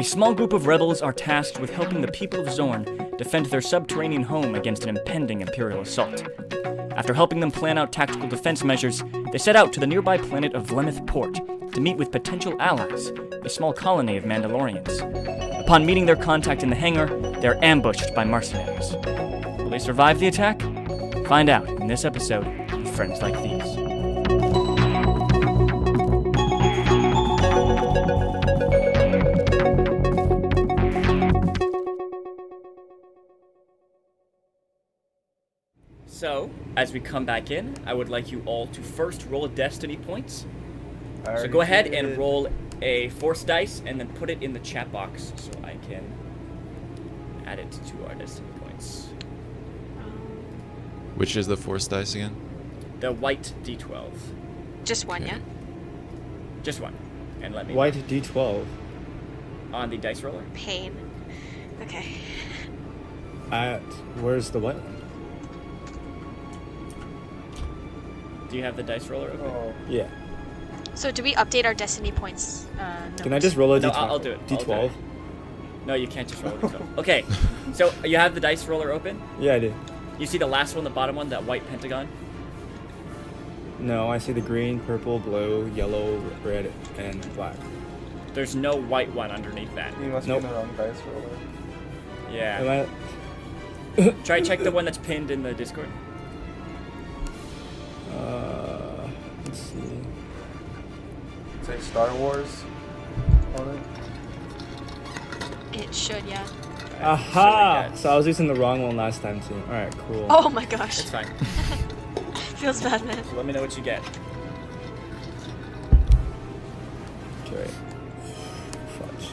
A small group of rebels are tasked with helping the people of Zorn defend their subterranean home against an impending Imperial assault. After helping them plan out tactical defense measures, they set out to the nearby planet of Vlemeth Port to meet with potential allies, a small colony of Mandalorians. Upon meeting their contact in the hangar, they are ambushed by mercenaries. Will they survive the attack? Find out in this episode of Friends Like These. So, as we come back in, I would like you all to first roll destiny points. So go ahead and roll a force dice and then put it in the chat box so I can add it to our destiny points. Which is the force dice again? The white D12. Just one, Okay. yeah? Just one. And let me White D12. on the dice roller. Pain. Okay. Where's the white one? Do you have the dice roller open? Oh. Yeah. So do we update our destiny points? Can I just roll a No, D12? I'll do it. I'll do D12? it. No, you can't just roll a D12. Okay, so you have the dice roller open? Yeah, I do. You see the last one, the bottom one, that white pentagon? No, I see the green, purple, blue, yellow, red, and black. There's no white one underneath that. You must Nope. be in the wrong dice roller. Yeah. Am I... Try check the one that's pinned in the Discord. Let's see. Say Star Wars on it. It should, yeah. Aha! So So I was using the wrong one last time too. Alright, cool. Oh my gosh. It's fine. Feels bad, man. So let me know what you get. Okay. Fudge.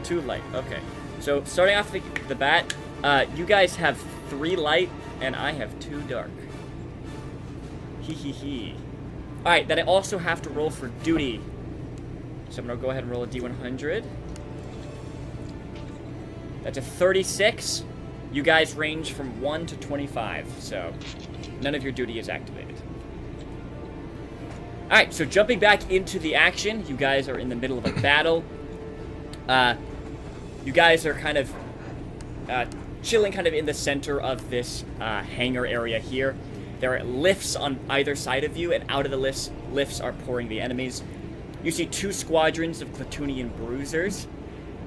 Two light. Okay. So starting off the bat, you guys have 3 light and I have 2 dark. Hee hee hee. Alright, then I also have to roll for duty. So I'm gonna go ahead and roll a D100. That's a 36. You guys range from 1 to 25, so none of your duty is activated. Alright, so jumping back into the action, you guys are in the middle of a battle. You guys are kind of chilling kind of in the center of this hangar area here. There are lifts on either side of you, and out of the lifts are pouring the enemies. You see 2 squadrons of Clatoonian bruisers.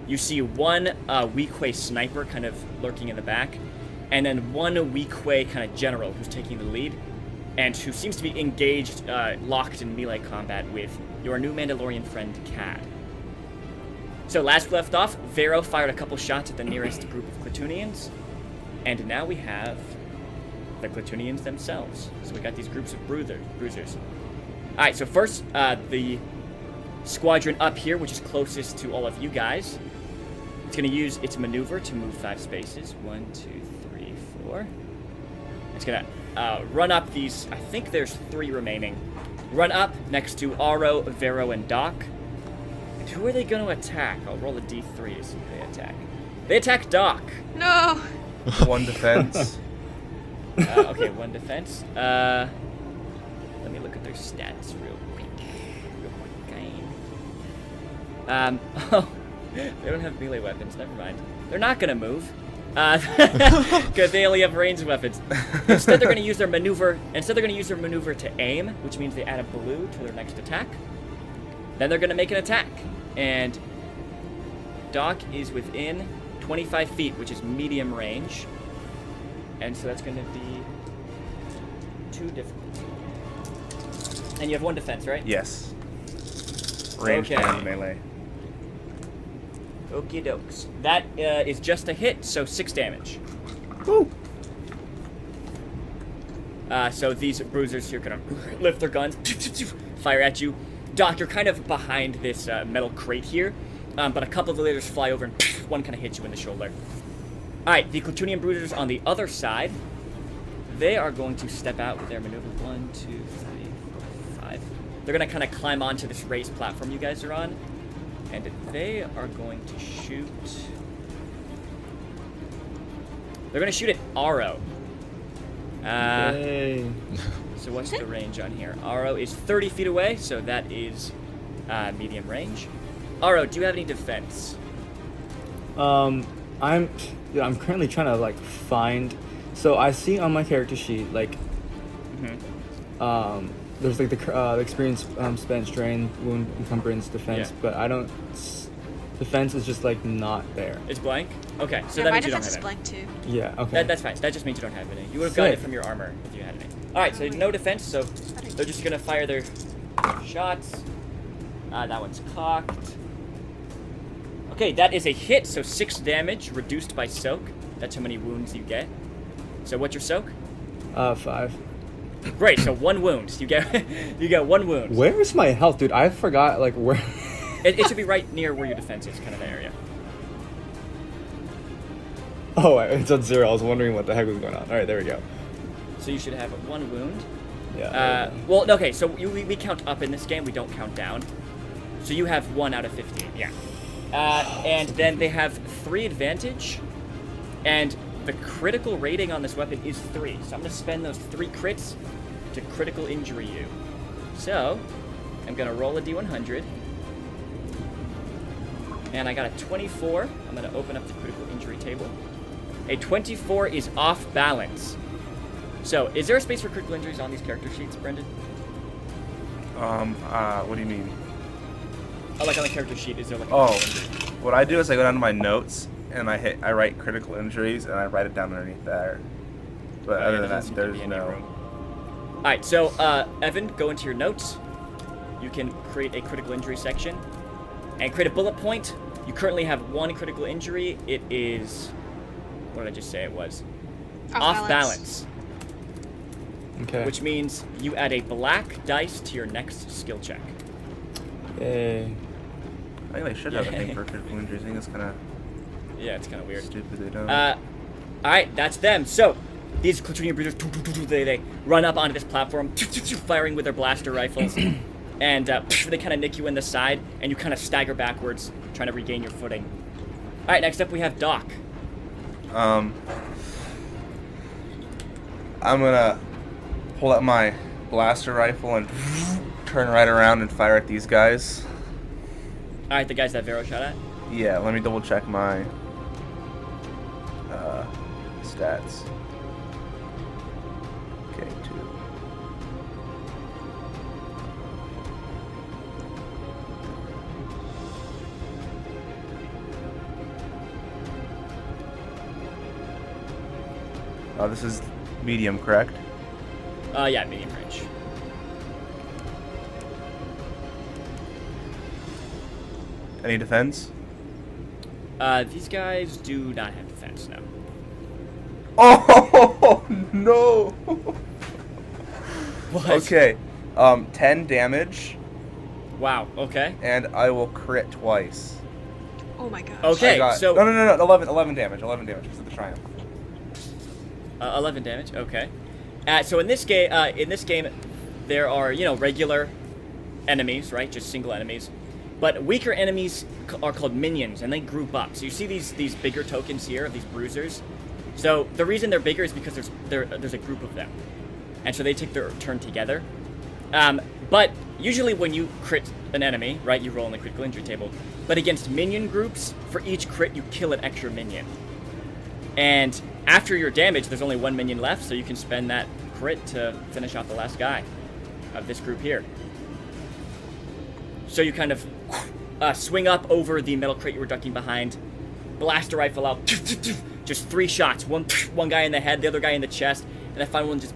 You see 1 Weequay sniper kind of lurking in the back, and then 1 Weequay kind of general who's taking the lead, and who seems to be engaged, locked in melee combat with your new Mandalorian friend, Cad. So last we left off, Vero fired a couple shots at the nearest group of Clatoonians, and now we have the Clatoonians themselves. So we got these groups of bruisers. Alright, so first, the squadron up here, which is closest to all of you guys, it's going to use its maneuver to move 5 spaces. 1, 2, 3, 4. It's going to run up these, I think there's 3 remaining. Run up next to Aro, Vero, and Doc. And who are they going to attack? I'll roll a D3 to see who they attack. They attack Doc. No! 1 defense. Okay, 1 defense. Let me look at their stats real quick. Oh, they don't have melee weapons. Never mind. They're not gonna move, because they only have ranged weapons. Instead, they're gonna use their maneuver. Instead, they're gonna use their maneuver to aim, which means they add a blue to their next attack. Then they're gonna make an attack, and Doc is within 25 feet, which is medium range. And so that's going to be 2 difficulty. And you have 1 defense, right? Yes. Range Okay. and melee. Okie dokes. That is just a hit, so 6 damage. Woo! So these bruisers here gonna lift their guns, fire at you. Doc, you're kind of behind this metal crate here, but a couple of the leaders fly over and one kind of hits you in the shoulder. Alright, the Clatoonian bruisers on the other side, they are going to step out with their maneuver. 1, 2, 3, 4, 5. They're going to kind of climb onto this raised platform you guys are on, and they are going to shoot... They're going to shoot at Aro. Yay. So what's the range on here? Aro is 30 feet away, so that is medium range. Aro, do you have any defense? I'm currently trying to like find. So I see on my character sheet like there's like the experience spent, strain, wound, encumbrance, defense, Yeah. but I don't. Defense is just like not there. It's blank? Okay, so Yeah, that my means you don't defense have is any. blank too. Yeah. Okay. That's fine. That just means you don't have any. You would have gotten it Sick. from your armor if you had any. Alright, so no defense, so they're just gonna fire their shots. That one's cocked. Okay, that is a hit, so 6 damage reduced by soak. That's how many wounds you get. So what's your soak? 5. Great, so 1 wound. You get you get 1 wound. Where's my health, dude? I forgot like where. It should be right near where your defense is, kind of the area. Oh, it's on 0. I was wondering what the heck was going on. All right, there we go. So you should have 1 wound. Yeah. Well, okay, so we count up in this game, we don't count down. So you have 1 out of 15, yeah. And then they have 3 advantage, and the critical rating on this weapon is 3. So I'm going to spend those 3 crits to critical injury you. So, I'm going to roll a d100. And I got a 24. I'm going to open up the critical injury table. A 24 is off balance. So, is there a space for critical injuries on these character sheets, Brendan? What do you mean? Oh, like on the character sheet, is there like a Oh, critical injury? what I do is I go down to my notes and I write critical injuries and I write it down underneath there. But Oh, other yeah, than there that, doesn't seem to there's be any no. room. Alright, so, Evan, go into your notes. You can create a critical injury section. And create a bullet point. You currently have 1 critical injury. It is... What did I just say it was? Off balance. Okay. Which means you add a black dice to your next skill check. Yay. I think they should have a thing for critical injuries. I think it's kind of Yeah, it's kind of weird. stupid they don't. Alright, that's them. So, these Clatoonian breeders, they run up onto this platform, firing with their blaster rifles. And they kind of nick you in the side, and you kind of stagger backwards, trying to regain your footing. Alright, next up we have Doc. I'm gonna pull out my blaster rifle and turn right around and fire at these guys. Alright, the guys that Vero shot at. Yeah, let me double check my stats. Okay, 2. This is medium, correct? Yeah, medium range. Any defense? These guys do not have defense, no. Oh no! What? Okay, 10 damage, Wow, okay. and I will crit twice. Oh my gosh. Okay, I got, so... no, 11 damage because of the triumph. 11 damage, okay. So in this game, there are, regular enemies, right? Just single enemies. But weaker enemies are called minions, and they group up. So you see these bigger tokens here, of these bruisers. So the reason they're bigger is because there's a group of them. And so they take their turn together. But usually when you crit an enemy, right, you roll in the critical injury table. But against minion groups, for each crit, you kill an extra minion. And after your damage, there's only 1 minion left, so you can spend that crit to finish off the last guy of this group here. So you kind of swing up over the metal crate you were ducking behind, blaster rifle out, just 3 shots, one guy in the head, the other guy in the chest, and the final one just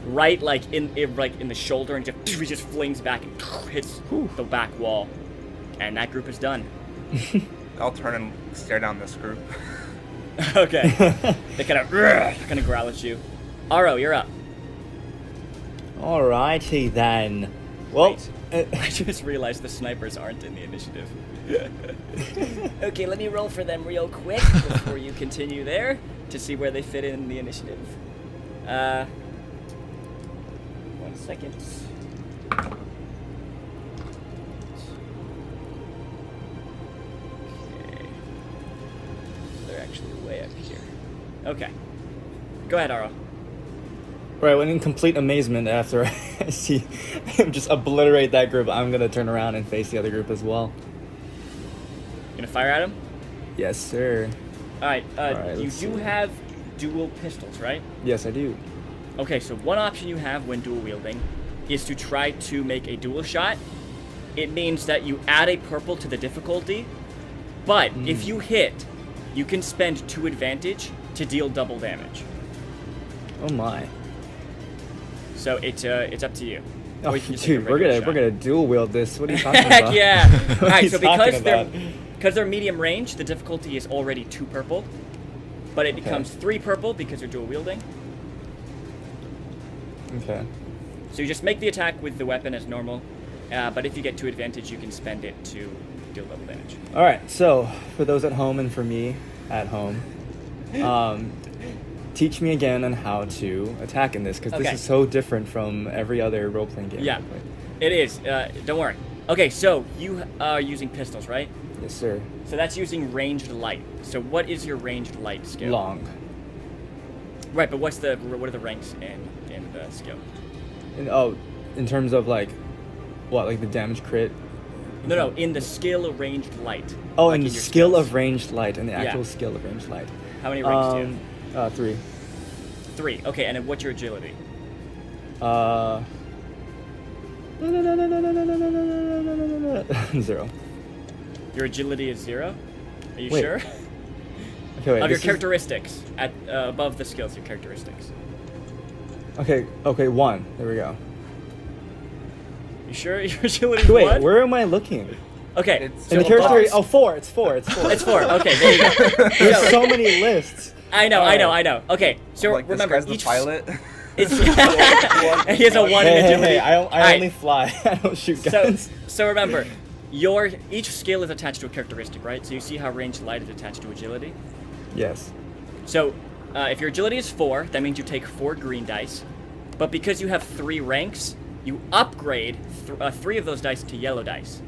right in the shoulder, and he just flings back and hits the back wall, and that group is done. I'll turn and stare down this group. Okay. They kind of growl at you. Aro, you're up. Alrighty then. Well, Wait, I just realized the snipers aren't in the initiative. Okay, let me roll for them real quick before you continue there to see where they fit in the initiative. 1 second. Okay. They're actually way up here. Okay. Go ahead, Aro. right, when in complete amazement after I see him just obliterate that group, I'm gonna turn around and face the other group as well. You gonna fire at him? Yes, sir. All right. Alright, You let's do see. have dual pistols, right? Yes, I do. Okay, so one option you have when dual wielding is to try to make a dual shot. It means that you add a purple to the difficulty, but if you hit, you can spend 2 advantage to deal double damage. Oh my. So it's up to you. Oh, Or you can just take a dude, we're regular gonna shot. dual wield this. What are you talking Heck about? yeah! What All are right, you so talking about? because they're medium range, the difficulty is already 2 purple, but it becomes 3 purple because you're dual wielding. Okay. So you just make the attack with the weapon as normal, but if you get 2 advantage, you can spend it to deal double damage. All right. So for those at home and for me at home, teach me again on how to attack in this, because Okay. this is so different from every other role-playing game. Yeah, I've played. it is. Don't worry. Okay, so you are using pistols, right? Yes, sir. So that's using ranged light. So what is your ranged light skill? Long. Right, but what are the ranks in the skill? And, in terms of like, what, like the damage crit? No, in the skill of ranged light. Oh, like and in the your skill skills. of ranged light, and the Yeah. actual skill of ranged light. How many ranks do you have? 3. 3. Okay, and then what's your agility? Zero. Your agility is 0. Are you Wait, sure? Okay, wait. Of your this is- characteristics at above the skills, your characteristics. Okay, 1. There we go. You sure your agility is Wait, 1? where am I looking? Okay, It's- And the so character. above- Oh, 4. It's 4. It's 4. It's 4. Okay, there you go. There's So- so many lists. I know. Okay, so like, remember, this guy's each the pilot. It's he has a 1 Hey, in hey, agility. hey! I Alright, only fly. I don't shoot So, guns. so remember, each skill is attached to a characteristic, right? So you see how ranged light is attached to agility. Yes. So if your agility is 4, that means you take 4 green dice. But because you have 3 ranks, you upgrade 3 of those dice to yellow dice.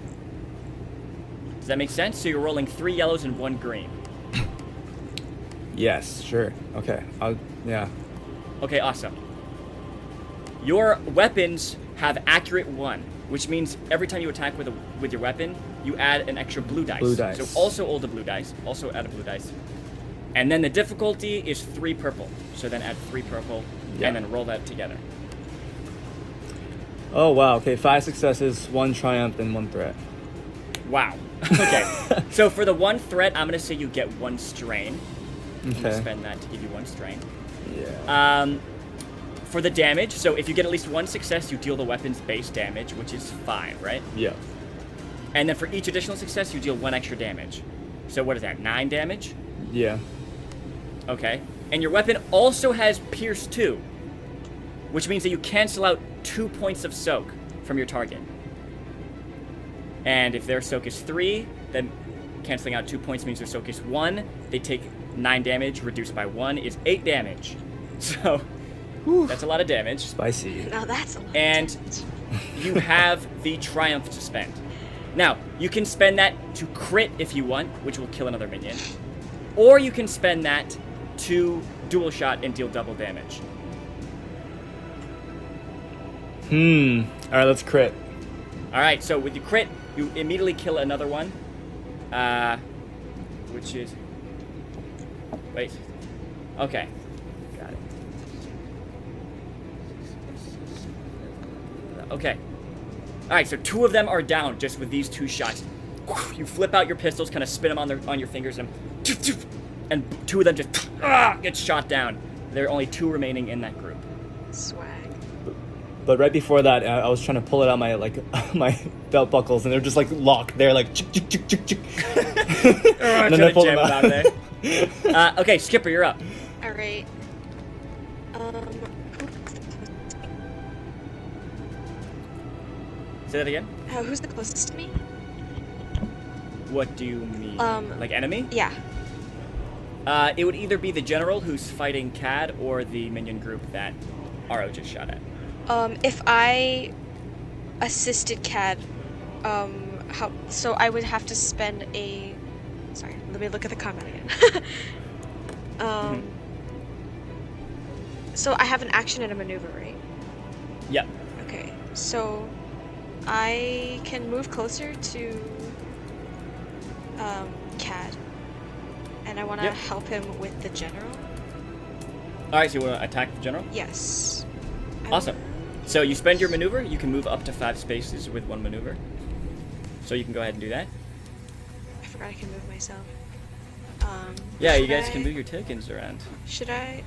Does that make sense? So you're rolling 3 yellows and 1 green. Yes. Sure. Okay. Yeah. Okay, awesome. Your weapons have accurate 1, which means every time you attack with your weapon, you add an extra blue dice. Blue dice. So also roll the blue dice. Also add a blue dice. And then the difficulty is 3 purple. So then add 3 purple, Yeah. and then roll that together. Oh wow. Okay. 5 successes, 1 triumph, and 1 threat. Wow. Okay. So for the 1 threat, I'm gonna say you get 1 strain. I'm gonna Okay. spend that to give you 1 strain. Yeah. For the damage, so if you get at least 1 success, you deal the weapon's base damage, which is 5, right? Yeah. And then for each additional success, you deal 1 extra damage. So what is that, 9 damage? Yeah. Okay. And your weapon also has Pierce 2, which means that you cancel out 2 points of soak from your target. And if their soak is 3, then canceling out 2 points means their soak is 1. They take 9 damage, reduced by 1 is 8 damage. So that's a lot of damage. Spicy. Now that's a lot. And of damage. you have the Triumph to spend. Now, you can spend that to crit if you want, which will kill another minion. Or you can spend that to dual shot and deal double damage. All right. Let's crit. Alright, so with the crit, you immediately kill another one. Which is... Wait. Okay. Got it. Okay. Alright, so 2 of them are down just with these 2 shots. You flip out your pistols, kind of spin them on your fingers, and 2 of them just get shot down. There are only 2 remaining in that group. Swag. But right before that, I was trying to pull it out my my belt buckles, and they're just like locked. They're like chick chick chick chick chick. I'm And then trying I to pulled jam them it out of there. Okay, Skipper, you're up. All right. Say that again. Who's the closest to me? What do you mean? Like enemy? Yeah. It would either be the general who's fighting Cad or the minion group that Aro just shot at. If I assisted Cad, how? So I would have to spend a. Sorry, let me look at the comment again. So I have an action and a maneuver, right? Yep. Okay. So I can move closer to Cad, and I want to Yep. help him with the general. All right, so you want to attack the general? Yes. Awesome. So you spend your maneuver. You can move up to 5 spaces with 1 maneuver. So you can go ahead and do that. I forgot I can move myself. Yeah, you should guys can I- move your tokens around. Should I?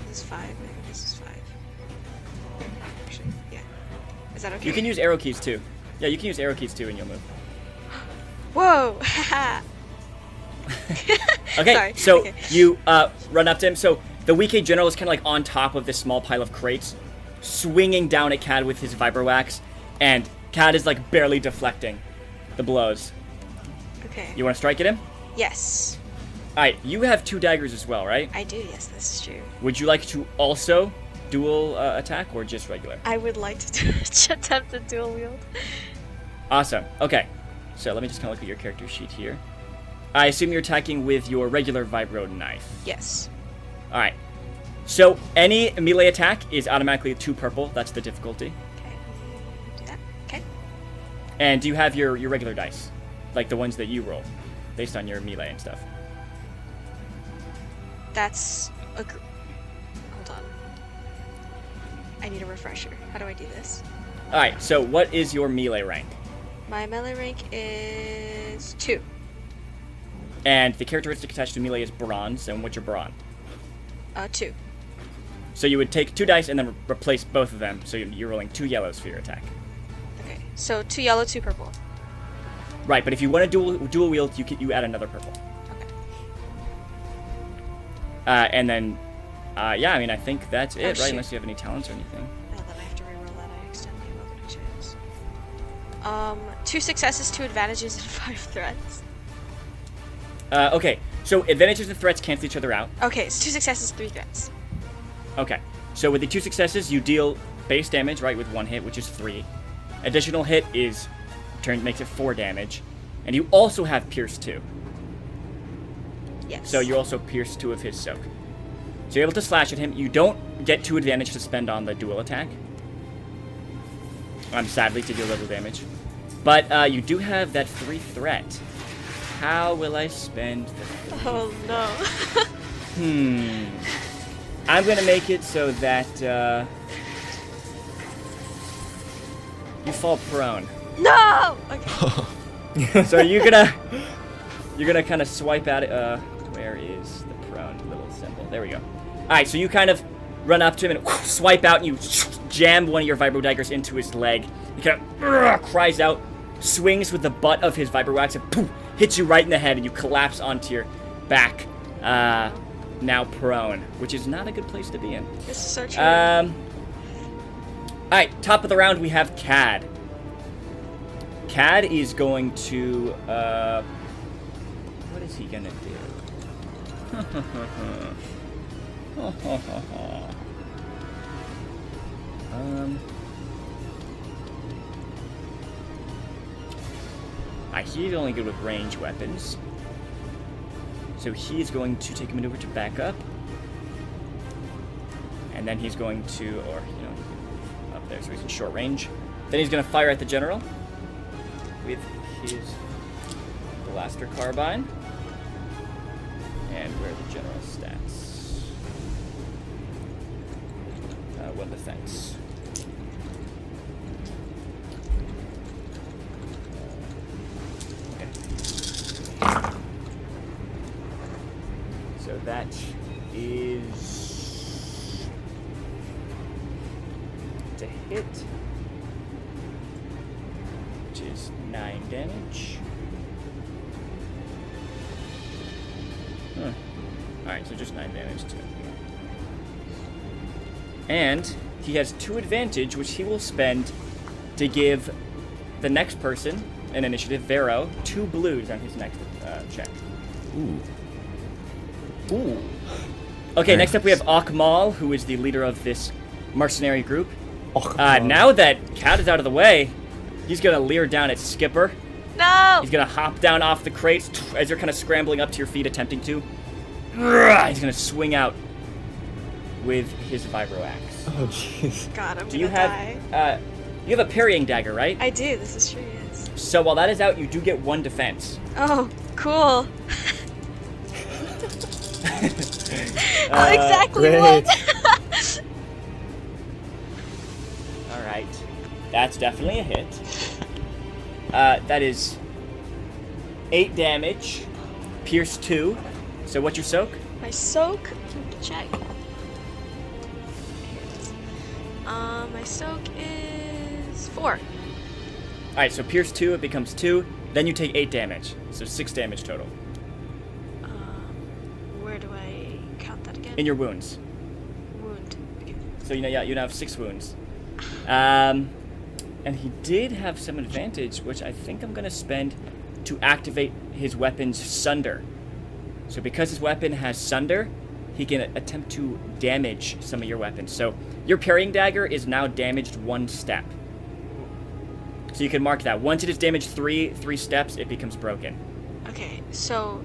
This is 5. Maybe this is 5. Actually, yeah. Is that okay? You can use arrow keys too. Yeah, you can use arrow keys too, and you'll move. Whoa! Haha. Okay, Sorry. so Okay. you run up to him. So the weak general is kind of like on top of this small pile of crates, swinging down at Cad with his vibrowax, and Cad is like barely deflecting the blows. Okay. You want to strike at him? Yes, All right, you have 2 daggers as well, right? I do. Yes, this is true. Would you like to also dual attack or just regular? I would like to attempt a dual wield. Awesome. Okay, so let me just kind of look at your character sheet here. I assume you're attacking with your regular vibro knife. Yes. All right. So any melee attack is automatically 2 purple. That's the difficulty. Okay. Do that. Okay. And do you have your regular dice, like the ones that you roll, based on your melee and stuff? That's a. Hold on. I need a refresher. How do I do this? All right. So what is your melee rank? My melee rank is 2. And the characteristic attached to melee is bronze. And what's your bronze? 2. So you would take 2 dice and then replace both of them. So you're rolling 2 yellows for your attack. Okay. So 2 yellow, 2 purple. Right. But if you want to dual wield, you add another purple. Okay. And then, yeah. I mean, I think that's it, Oh, right? shoot. Unless you have any talents or anything. Now that I have to reroll that, I accidentally opened a chance. 2 successes, 2 advantages, and 5 threats. Okay. So advantages and threats cancel each other out. Okay, so 2 successes, 3 threats. Okay. So with the 2 successes, you deal base damage, right, with 1 hit, which is 3. Additional hit makes it 4 damage. And you also have Pierce 2. Yes. So you also pierce 2 of his soak. So you're able to slash at him. You don't get 2 advantage to spend on the dual attack. Sadly, to deal double damage. But you do have that 3 threat. How will I spend the... Oh no. I'm gonna make it so that you fall prone. No! Okay. So you're gonna kind of swipe at it. Where is the prone little symbol? There we go. All right, so you kind of run up to him and swipe out, and you jam one of your vibro daggers into his leg. He kind of cries out, swings with the butt of his vibro wax, and poof, hits you right in the head, and you collapse onto your back. Now prone, which is not a good place to be in. This is so true. All right, top of the round, we have Cad. Cad is going to, what is he gonna do? He's only good with range weapons. So he's going to take a maneuver to back up. And then he's going to, up there, so he's in short range. Then he's going to fire at the general with his blaster carbine. And where are the general stats? 1 defense. Okay. So that is to hit, which is 9 damage. Alright, so just 9 damage to him. And he has 2 advantage, which he will spend to give the next person an initiative, Vero, 2 blues on his next check. Ooh. Ooh. Okay, next up we have Akmal, who is the leader of this mercenary group. Now that Cat is out of the way, he's gonna leer down at Skipper. No! He's gonna hop down off the crates as you're kind of scrambling up to your feet, attempting to. He's gonna swing out with his vibro axe. Oh jeez. God, I'm Do you gonna have die. you have a parrying dagger, right? I do. This is true. Yes. So while that is out, you do get 1 defense. Oh, cool. Exactly great. one. All right, that's definitely a hit. That is 8 damage, pierce 2. So what's your soak? My soak. Check. My soak is 4. All right, so pierce 2, it becomes 2. Then you take 8 damage, so 6 damage total Where do I count that again? in your wounds. Wound. Okay. So you now have 6 wounds. And he did have some advantage, which I think I'm gonna spend to activate his weapon's Sunder. So because his weapon has Sunder, he can attempt to damage some of your weapons. So your parrying dagger is now damaged 1 step. So you can mark that. Once it is damaged 3 steps, it becomes broken. Okay, so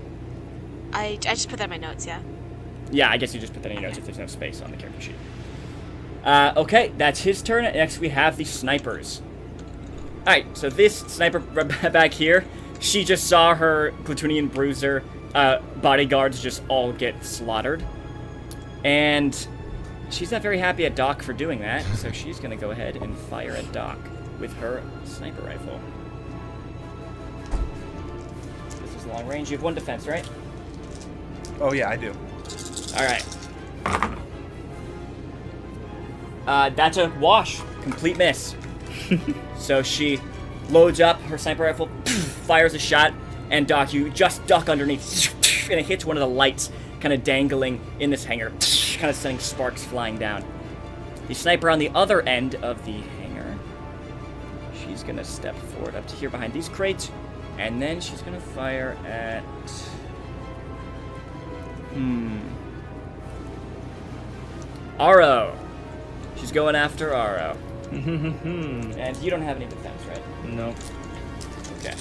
I just put that in my notes, yeah? Yeah, I guess you just put that in your notes if there's no space on the character sheet. Okay, that's his turn. Next we have the snipers. Alright, so this sniper back here, she just saw her platoonian bruiser bodyguards just all get slaughtered. And she's not very happy at Doc for doing that, so she's going to go ahead and fire at Doc with her sniper rifle. This is long range. You have 1 defense, right? Oh yeah, I do. Alright. That's a wash. Complete miss. So she loads up her sniper rifle, fires a shot, and Doc, you just duck underneath, and it hits one of the lights kind of dangling in this hangar, kind of sending sparks flying down. The sniper on the other end of the hangar, she's going to step forward up to here behind these crates, and then she's going to fire at... Aro. She's going after Aro. And you don't have any defense, right? No. Okay.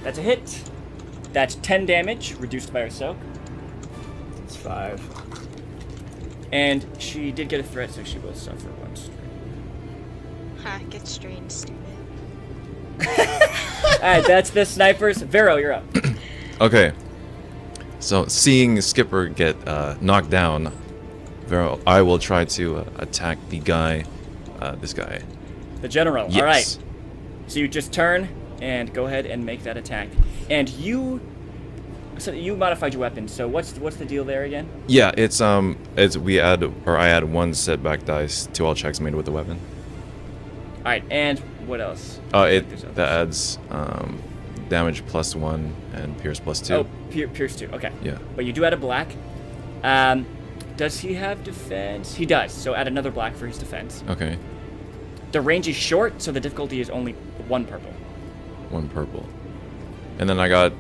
That's a hit. That's 10 damage, reduced by her soak. It's 5. And she did get a threat, so she will suffer 1 strain. Ha, get strained, stupid. Alright, that's the snipers. Vero, you're up. Okay. So, seeing Skipper get knocked down, I will try to attack the guy, this guy. The general. Yes. Alright. So you just turn and go ahead and make that attack. And you modified your weapon. So what's the deal there again? Yeah, I add 1 setback dice to all checks made with the weapon. Alright, and what else? That adds damage +1 and pierce +2. Oh, pierce 2. Okay. Yeah. But you do add a black. Does he have defense? He does. So add another black for his defense. Okay. The range is short, so the difficulty is only 1 purple. 1 purple. And then I got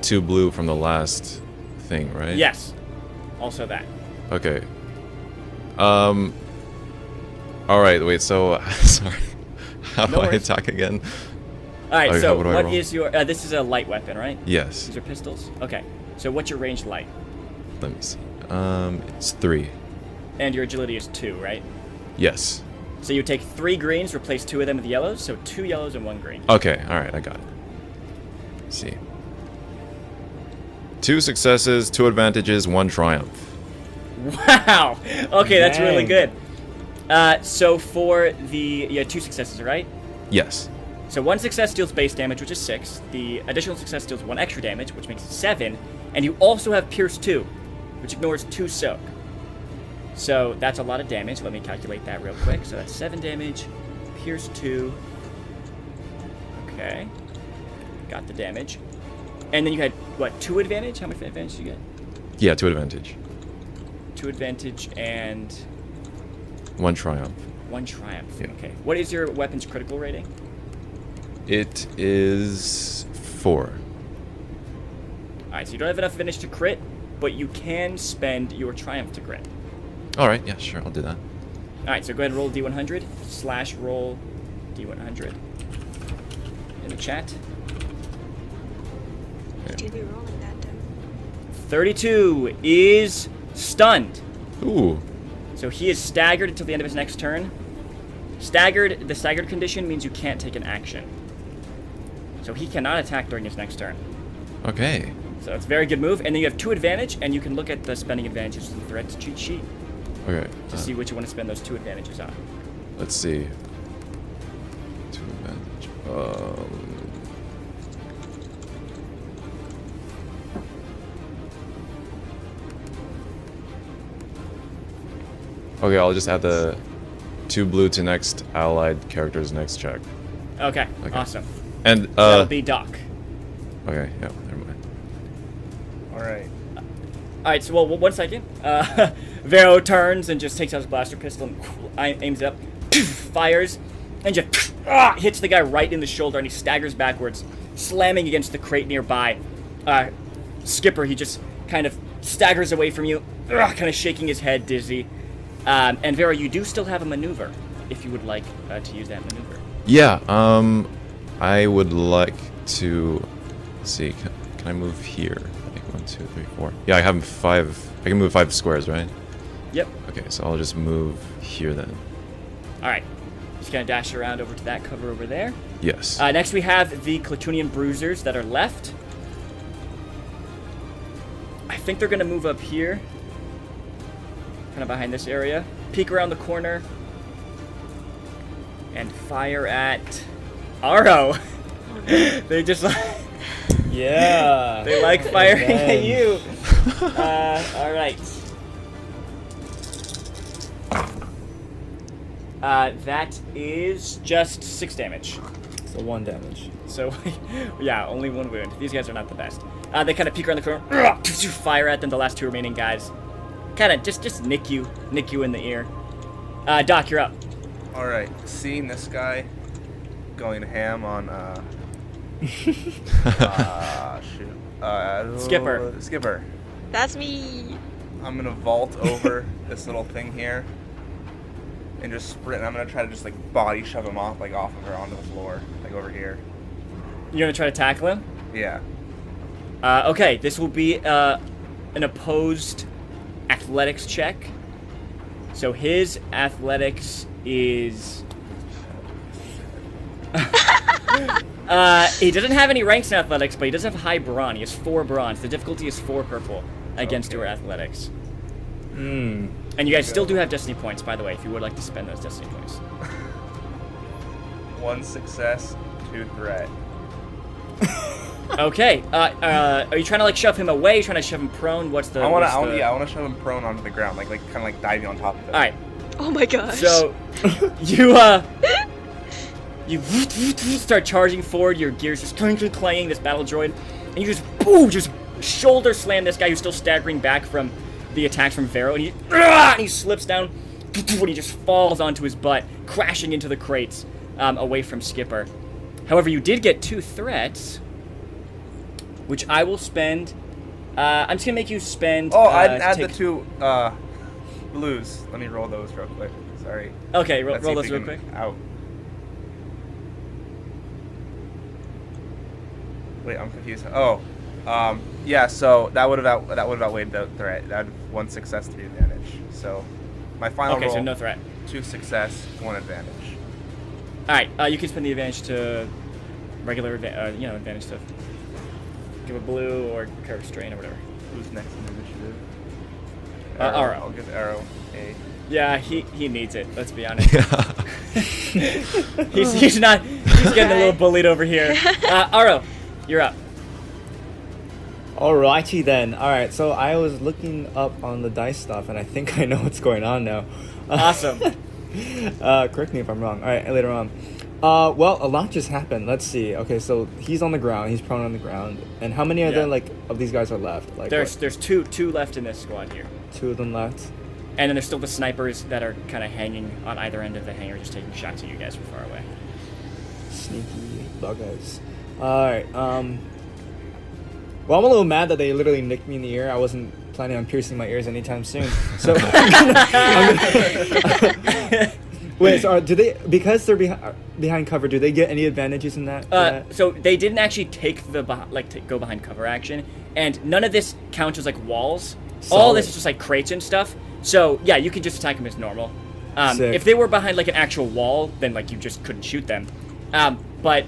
2 blue from the last thing, right? Yes. Also that. Okay. Alright, wait, so... Sorry. How do No I worries. attack again? Alright, Okay, so what do I what roll? is your... this is a light weapon, right? Yes. These are pistols? Okay. So what's your range light? Let me see. It's 3. And your agility is 2, right? Yes. So you take 3 greens, replace 2 of them with yellows, so 2 yellows and 1 green. Okay, alright, I got it. Let's see. 2 successes, 2 advantages, 1 triumph. Wow! Okay, that's really Dang. good. So for the... You had 2 successes, right? Yes. So 1 success deals base damage, which is 6. The additional success deals 1 extra damage, which makes it 7. And you also have Pierce 2, which ignores 2 soak. So that's a lot of damage. Let me calculate that real quick. So that's 7 damage, Pierce 2. Okay. Got the damage. And then you had, what, 2 advantage? How much advantage did you get? Yeah, 2 advantage. 2 advantage and 1 triumph. 1 triumph. Yeah. Okay. What is your weapon's critical rating? It is 4. Alright, so you don't have enough advantage to crit, but you can spend your triumph to crit. Alright, yeah, sure, I'll do that. Alright, so go ahead and roll D100, / roll D100 in the chat. to be rolling that down. 32 is stunned. Ooh. So he is staggered until the end of his next turn. The staggered condition means you can't take an action. So he cannot attack during his next turn. Okay. So it's a very good move. And then you have 2 advantage, and you can look at the spending advantages in the threats cheat sheet Okay. to see what you want to spend those 2 advantages on. Let's see. 2 advantage. Okay, I'll just add the 2 blue to next allied character's next check. Okay, Okay. awesome. And That'll be Doc. okay, yeah, never mind. All right. Alright, so well, 1 second. Vero turns and just takes out his blaster pistol and aims it up, fires, and just hits the guy right in the shoulder, and he staggers backwards, slamming against the crate nearby. Skipper, he just kind of staggers away from you, kind of shaking his head, dizzy. And Vero, you do still have a maneuver, if you would like to use that maneuver. Yeah, I would like to, let's see, can I move here? I think 1, 2, 3, 4. Yeah, I have 5, I can move 5 squares, right? Yep. Okay, so I'll just move here then. Alright. Just gonna dash around over to that cover over there. Yes. Next we have the Klatooinian Bruisers that are left. I think they're gonna move up here. Kind of behind this area. Peek around the corner. And fire at Aro. They just like... Yeah. They like firing at Revenge. you. Alright. That is just 6 damage. So 1 damage. So, yeah, only 1 wound. These guys are not the best. They kind of peek around the corner, fire at them. The last 2 remaining guys kind of just nick you in the ear. Doc, you're up. All right. Seeing this guy going ham on Skipper. Skipper. That's me. I'm gonna vault over this little thing here and just sprint. And I'm gonna try to just like body shove him off of her onto the floor, like over here. You're gonna try to tackle him? Yeah. Okay, this will be an opposed athletics check. So his athletics is... he doesn't have any ranks in athletics, but he does have high brawn. He has 4 bronze. The difficulty is 4 purple against your athletics. Hmm. And you guys still do have destiny points, by the way, if you would like to spend those destiny points. 1 success, 2 threat. Okay. Are you trying to like shove him away? Trying to shove him prone? What's the? I wanna shove him prone onto the ground, like kind of like diving on top of it. All right. Oh my gosh. So you you start charging forward. Your gears just clanging this battle droid, and you just shoulder slam this guy who's still staggering back from the attacks from Vero, and he slips down, and he just falls onto his butt, crashing into the crates away from Skipper. However, you did get 2 threats, which I will spend. I'm just gonna make you spend. Oh, I didn't add take... the 2 blues. Let me roll those real quick. Sorry. Okay, roll Let's see if those we real can- quick. Out. Wait, I'm confused. Oh, yeah. So that would have outweighed the threat. That had 1 success, 3 advantage. So my final Okay, roll. so no threat. 2 success, 1 advantage. All right, you can spend the advantage to regular, advantage to give a blue or curve strain or whatever. Who's next in initiative? Arrow. I'll give Arrow a. Yeah, he needs it. Let's be honest. he's getting a little bullied over here. Aro, you're up. Alrighty then. Alright, so I was looking up on the dice stuff, and I think I know what's going on now. Awesome. Correct me if I'm wrong. Alright, later on. Well, a lot just happened. Let's see. Okay, so he's on the ground. He's prone on the ground. And how many Yeah. of these guys are left? Like, There's two left in this squad here, 2 of them left. and then there's still the snipers that are kind of hanging on either end of the hangar, just taking shots at you guys from far away. Sneaky buggers. Alright, well, I'm a little mad that they literally nicked me in the ear. I wasn't planning on piercing my ears anytime soon. So, I'm gonna wait, so do they, because they're behind, behind cover, do they get any advantages in that? So they didn't actually take the go behind cover action, and none of this counts as like walls. All this is just like crates and stuff. So yeah, you can just attack them as normal. If they were behind like an actual wall, then like you just couldn't shoot them. But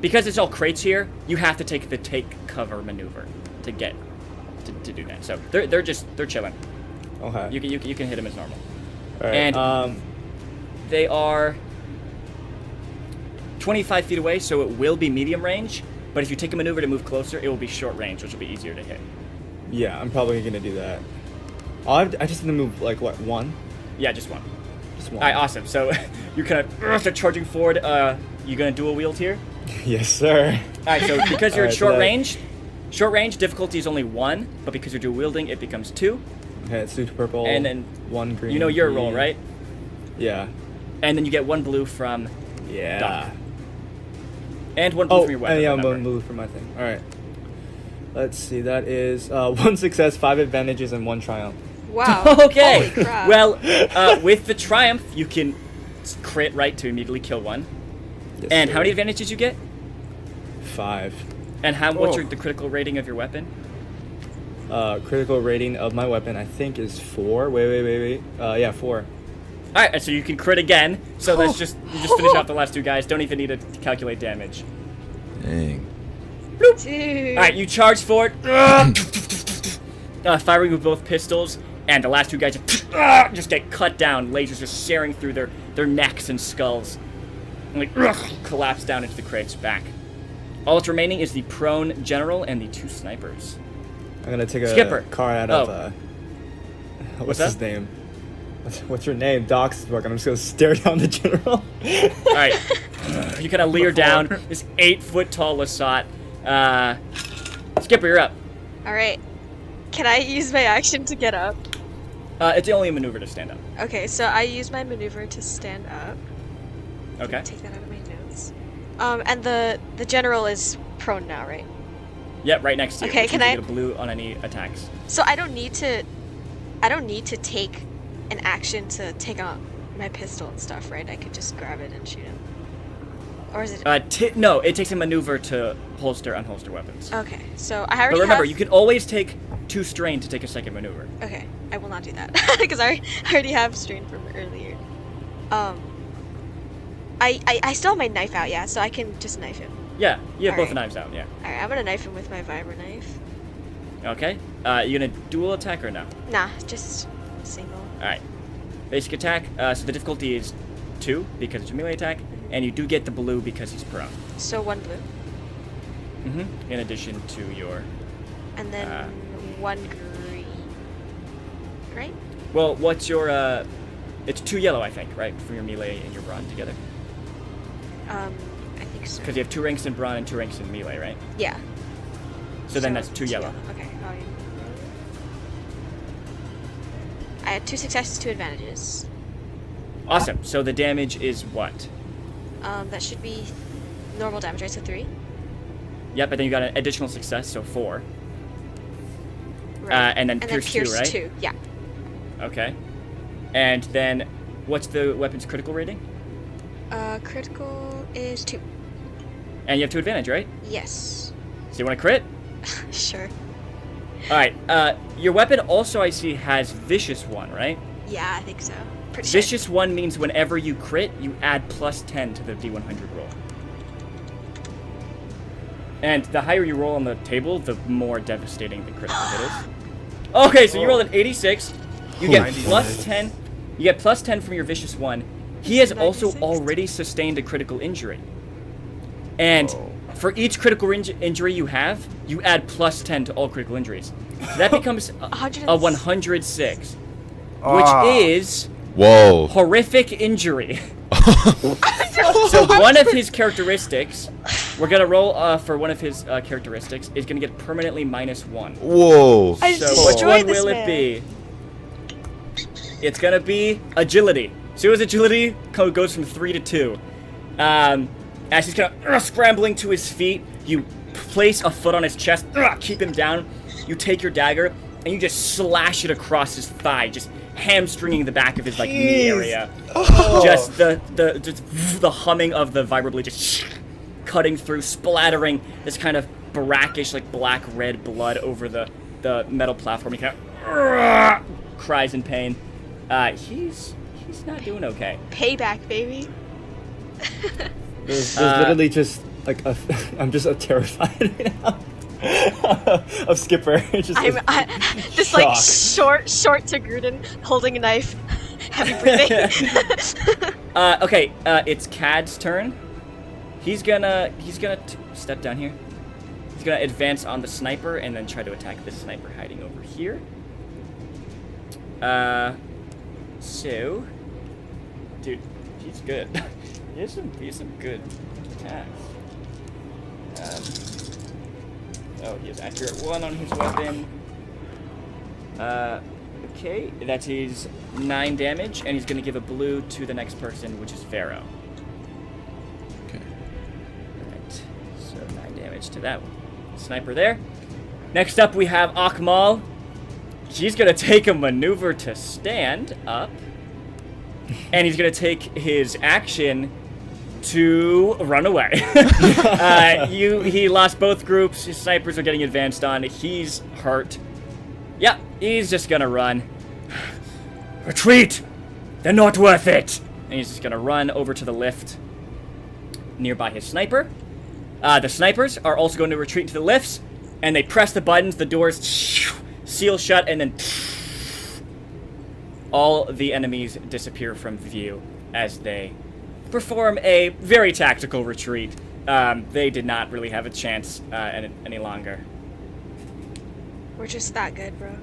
because it's all crates here, you have to take the take cover maneuver to get to do that. So they're chilling. Okay. You can hit them as normal. All right. And they are 25 feet away, so it will be medium range. But if you take a maneuver to move closer, it will be short range, which will be easier to hit. Yeah, I'm probably gonna do that. I just need to move like what, one? Yeah, just one. Just one. All right, awesome. So you kind of start charging forward. You gonna dual wield here? Yes, sir. All right. So because you're All at right, short range difficulty is only 1, but because you're dual wielding, it becomes 2. Okay, it's 2 purple. And then 1 green. You know your green. roll, right? Yeah. And then you get 1 blue from Yeah. Duck. And 1 blue Oh, from your weapon. and yeah, remember. 1 blue for my thing. All right. Let's see. That is 1 success, 5 advantages, and 1 triumph. Wow. Okay. Holy crap. Well, with the triumph, you can crit right to immediately kill 1. Yes, And sir. how many advantages you get? 5. And what's the critical rating of your weapon? Critical rating of my weapon, I think, is 4. Wait. Yeah, 4. All right, and so you can crit again. So let's just finish off the last 2 guys. Don't even need to calculate damage. Dang. Dude. All right, you charge forward, firing with both pistols, and the last 2 guys just get cut down. Lasers just sharing through their necks and skulls, and collapse down into the crate's back. All that's remaining is the prone general and the 2 snipers. I'm gonna take a Skipper. card out of what's that? his name? What's your name? Doc's book. I'm just gonna stare down the general. All right, you kind of leer down this 8-foot tall Lasat. Skipper, you're up. All right. Can I use my action to get up? It's only a maneuver to stand up. Okay, so I use my maneuver to stand up. Okay. Take that out of my notes. And the general is prone now, right? Yep, right next to you. Okay, which can means I- you get a blue on any attacks? So I don't need to take an action to take out my pistol and stuff, right? I could just grab it and shoot him. Or is it? No, it takes a maneuver to unholster weapons. Okay, so I already But remember, have... you can always take 2 strain to take a second maneuver. Okay, I will not do that because I already have strain from earlier. I still have my knife out, yeah, so I can just knife him. Yeah, you have both Alright. knives out, yeah. Alright, I'm gonna knife him with my vibra knife. Okay. You gonna dual attack or no? Nah, just single. Alright. Basic attack. So the difficulty is 2 because it's a melee attack, and you do get the blue because he's prone. So 1 blue, In addition to your... and then 1 green. Right? Well, what's your... It's 2 yellow, I think, right? For your melee and your brawn together. I think so. Because you have 2 ranks in brawn and 2 ranks in melee, right? Yeah. So then that's 2 yellow. Okay. I had 2 successes, 2 advantages. Awesome. So the damage is what? That should be normal damage, right? So 3. Yep, and then you got an additional success, so 4. Right. And then pierce 2, right? 2, yeah. Okay. And then, what's the weapon's critical rating? Critical is 2. And you have 2 advantage, right? Yes. So you want to crit? Sure. Alright, your weapon also, I see, has Vicious 1, right? Yeah, I think so. Pretty sure. Vicious 1 means whenever you crit, you add plus 10 to the D100 roll. And the higher you roll on the table, the more devastating the critical hit is. Okay, so you rolled an 86. You get plus 10. You get plus 10 from your Vicious 1. He has also 96? already sustained a critical injury. And for each critical injury you have, you add plus 10 to all critical injuries. So that becomes a 106, which is Whoa. horrific injury. So one of his characteristics, we're gonna roll for one of his characteristics, is gonna get permanently -1. Whoa. I So just which destroyed one this will man. it be? It's gonna be agility. So his agility goes from 3 to 2. As he's kind of scrambling to his feet, you place a foot on his chest, keep him down. You take your dagger and you just slash it across his thigh, just hamstringing the back of his like knee Jeez. area. Oh. Just the humming of the vibroblade just cutting through, splattering this kind of brackish, like black red blood over the metal platform. He kind of cries in pain. He's not doing okay. Payback, baby. There's literally just like I'm just terrified right now of Skipper. Just Just like short to Gruden, holding a knife, heavy breathing. Okay, it's Cad's turn. He's gonna step down here. He's gonna advance on the sniper and then try to attack the sniper hiding over here. So, dude, he's good. he has some good attacks. Oh, he has accurate 1 on his weapon. Okay, that is 9 damage, and he's gonna give a blue to the next person, which is Vero. Okay. Alright, so 9 damage to that one. Sniper there. Next up, we have Akmal. He's gonna take a maneuver to stand up, and he's gonna take his action to run away. He lost both groups. His snipers are getting advanced on. He's hurt. Yeah, he's just gonna run. Retreat! They're not worth it! And he's just gonna run over to the lift nearby his sniper. The snipers are also going to retreat to the lifts, and they press the buttons, the doors seal shut, and then all the enemies disappear from view as they perform a very tactical retreat. They did not really have a chance any longer. We're just that good, bro.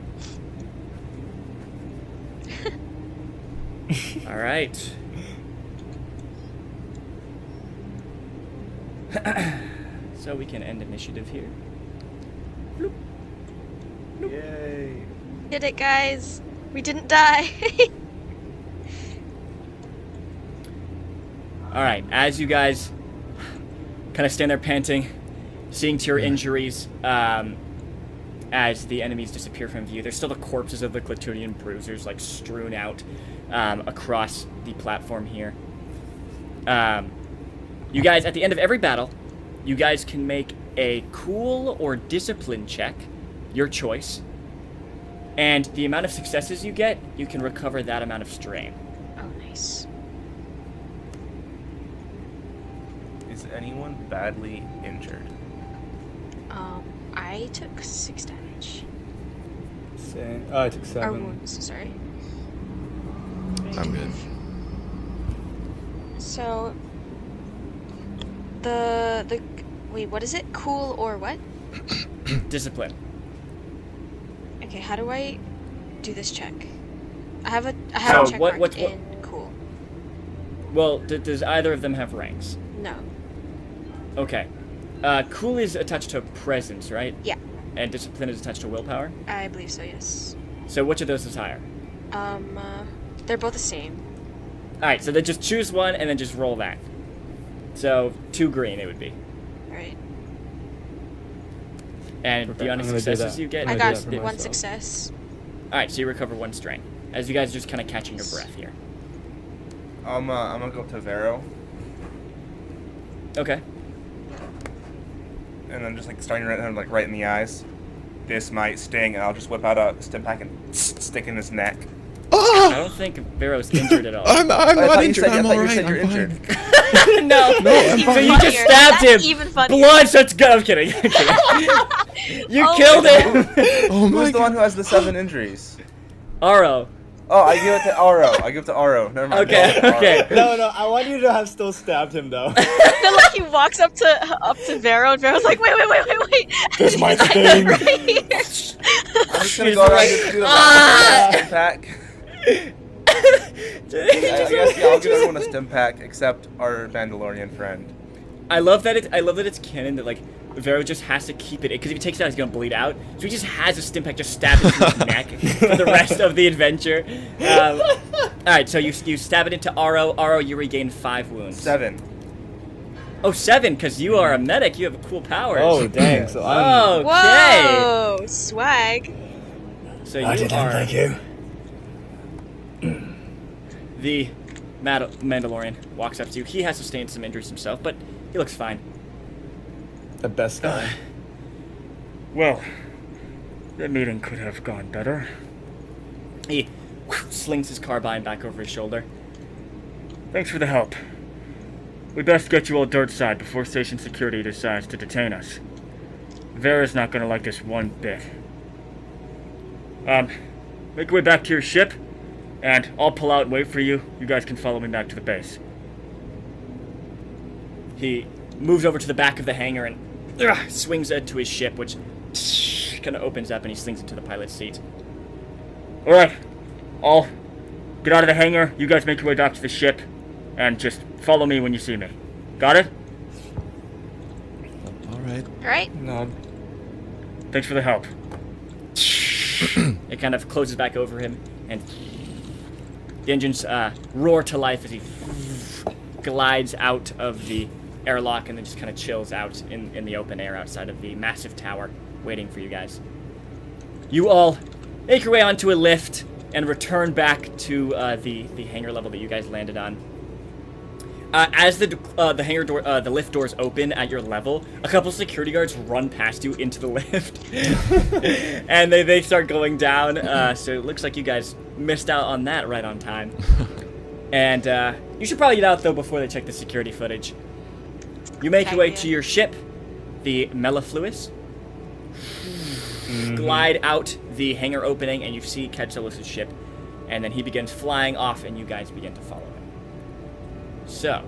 All right. So we can end initiative here. Bloop. Bloop. Yay. Did it, guys. We didn't die. All right, as you guys kind of stand there panting, seeing to your injuries as the enemies disappear from view. There's still the corpses of the Clatunian bruisers like strewn out across the platform here. You guys, at the end of every battle, you guys can make a cool or discipline check, your choice. And the amount of successes you get, you can recover that amount of strain. Oh, nice. Is anyone badly injured? I took 6 damage. I took Or 7. wounds, sorry. I'm good. So, wait, what is it? Cool or what? Discipline. Okay, how do I do this check? I have a check mark in cool. Well, does either of them have ranks? No. Okay. Cool is attached to presence, right? Yeah. And discipline is attached to willpower? I believe so, yes. So which of those is higher? They're both the same. Alright, so then just choose one and then just roll that. So, 2 green it would be. Alright. And Okay, the amount of I'm gonna do successes that. you get... I do got that for 1 myself. success. Alright, so you recover 1 strain. As you guys are just kind of catching your breath here. I'm gonna go up to Vero, Okay. and then just like starting him like right in the eyes. This might sting, and I'll just whip out a stim pack and stick in his neck. I don't think Vero's injured at all. I'm I not thought you injured. said- I I'm thought you alright. said you're I'm fine. injured. No, I'm so fine. you just Funnier. stabbed That's him. even funnier. Blood starts go. I'm kidding. I'm kidding. You Oh killed my him. Oh my Who's the one god. who has the 7 injuries? Aro. Oh, I give it to Aro. I give it to Aro. Never mind. Okay, I'll give it to okay. Aro. No, I want you to have still stabbed him though. Then like he walks up to Vero, and Vero's like, wait. This might sting. Right here. I'm just gonna She's go around like, and do the "Ah!" stim pack. I guess yeah, I'll give everyone a stim pack except our Mandalorian friend. I love that it's canon that like Vero just has to keep it because if he takes it out he's gonna bleed out. So he just has a stim pack just stabbed into his neck for the rest of the adventure. Alright, so you stab it into Aro. Aro, you regain 5 wounds. 7. Oh, 7, because you are a medic, you have cool powers. Oh dang! So I'm. Okay. Whoa, swag. So you are you. The Mandalorian walks up to you. He has sustained some injuries himself, but he looks fine. The best guy. Well, that meeting could have gone better. He slings his carbine back over his shoulder. Thanks for the help. We best get you all dirt side before station security decides to detain us. Vera's not gonna like this one bit. Make your way back to your ship, and I'll pull out and wait for you. You guys can follow me back to the base. He moves over to the back of the hangar and swings it to his ship, which kind of opens up, and he slings it to the pilot's seat. Alright, I'll get out of the hangar. You guys make your way back to the ship, and just follow me when you see me. Got it? All right. All right. No. Thanks for the help. It kind of closes back over him, and the engines roar to life as he glides out of the airlock and then just kind of chills out in the open air outside of the massive tower, waiting for you guys. You all make your way onto a lift and return back to the hangar level that you guys landed on. As the hangar door, the lift doors open at your level, a couple security guards run past you into the lift, and they start going down. So it looks like you guys missed out on that right on time. And you should probably get out though before they check the security footage. You make your way to your ship, the Mellifluous. Glide out the hangar opening, and you see Quetzalcoatl's ship, and then he begins flying off, and you guys begin to follow him. So,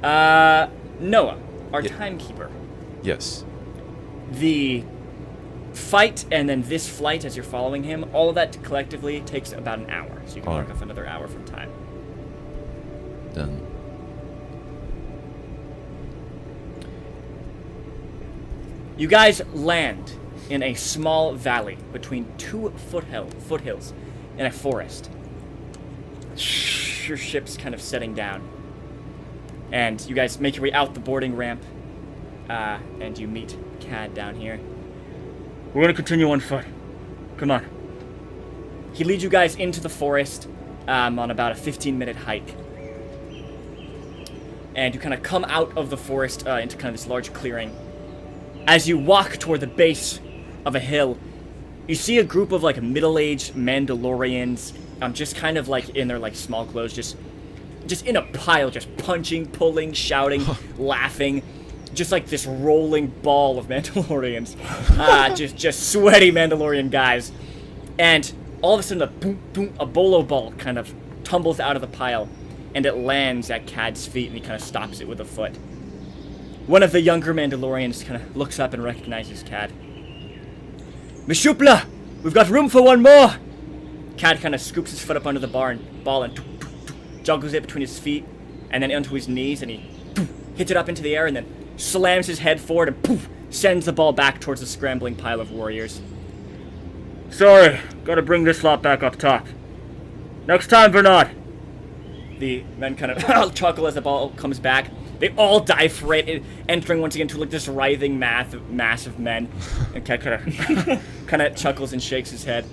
Noah, our timekeeper. Yes. The fight and then this flight as you're following him, all of that collectively takes about an hour. So you can mark off another hour from time. Done. You guys land in a small valley between two foothills in a forest. Your ship's kind of setting down. And you guys make your way out the boarding ramp. And you meet Cad down here. We're gonna continue on foot. Come on. He leads you guys into the forest on about a 15-minute hike. And you kind of come out of the forest into kind of this large clearing. As you walk toward the base of a hill, you see a group of like middle-aged Mandalorians, just kind of like in their like small clothes, just in a pile, just punching, pulling, shouting, laughing, just like this rolling ball of Mandalorians, just sweaty Mandalorian guys. And all of a sudden, a bolo ball kind of tumbles out of the pile, and it lands at Cad's feet, and he kind of stops it with a foot. One of the younger Mandalorians kind of looks up and recognizes Cad. Mishupla, we've got room for one more. Cad kind of scoops his foot up under the ball and juggles it between his feet and then onto his knees, and he hits it up into the air and then slams his head forward and sends the ball back towards the scrambling pile of warriors. Sorry, gotta bring this lot back up top. Next time, Bernard. The men kind of chuckle as the ball comes back. They all dive for it, entering once again to like this writhing mass of men. And Cat kind of chuckles and shakes his head.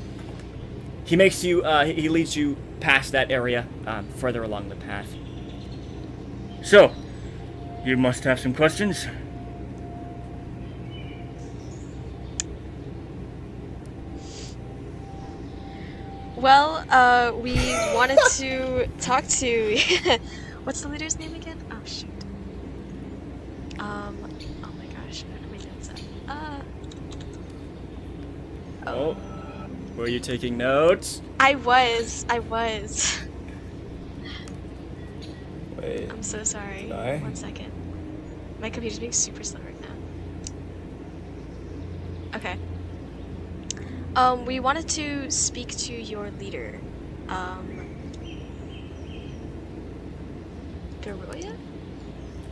He makes you. He leads you past that area, further along the path. So, you must have some questions. Well, we wanted to talk to. What's the leader's name again? Oh shoot. Oh my gosh, how do we do that? Oh, were you taking notes? I was. Wait. I'm so sorry. Die? 1 second. My computer's being super slow right now. Okay. We wanted to speak to your leader. Garoya?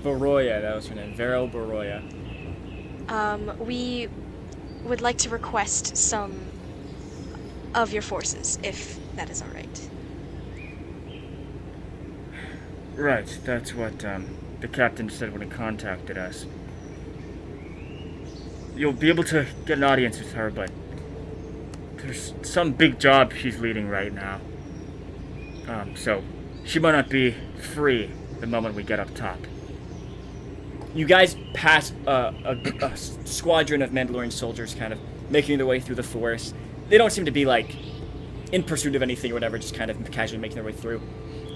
Baroya, that was her name. Vero Baroya. We would like to request some of your forces, if that is alright. Right, that's what the captain said when he contacted us. You'll be able to get an audience with her, but there's some big job she's leading right now. So she might not be free the moment we get up top. You guys pass a squadron of Mandalorian soldiers kind of making their way through the forest. They don't seem to be, like, in pursuit of anything or whatever, just kind of casually making their way through.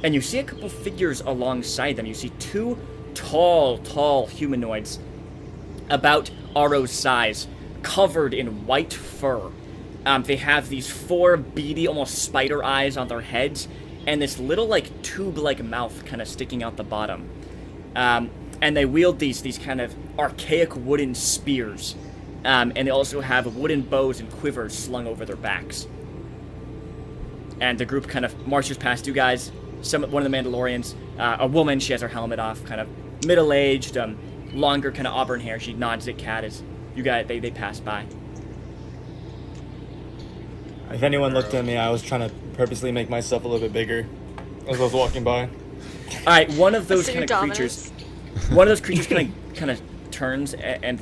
And you see a couple figures alongside them. You see two tall humanoids about Aro's size, covered in white fur. They have these four beady, almost spider eyes on their heads, and this little, like, tube-like mouth kind of sticking out the bottom. And they wield these kind of archaic wooden spears. And they also have wooden bows and quivers slung over their backs. And the group kind of marches past you guys. One of the Mandalorians, a woman, she has her helmet off, kind of middle-aged, longer kind of auburn hair. She nods at Kat as you guys, they pass by. If anyone looked at me, I was trying to purposely make myself a little bit bigger as I was walking by. Alright, one of those Assume kind of dominance. creatures... One of those creatures kind of turns and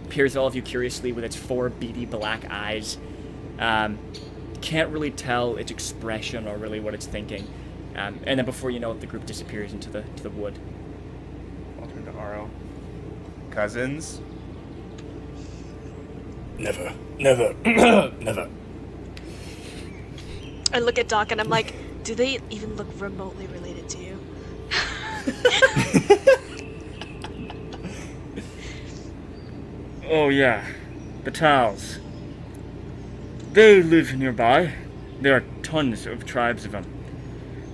peers at all of you curiously with its four beady black eyes. Can't really tell its expression or really what it's thinking. And then before you know it, the group disappears into the wood. I'll turn to Aro. Cousins? Never. Never. I look at Doc and I'm like, do they even look remotely related to you? Oh yeah, the Tals. They live nearby. There are tons of tribes of them.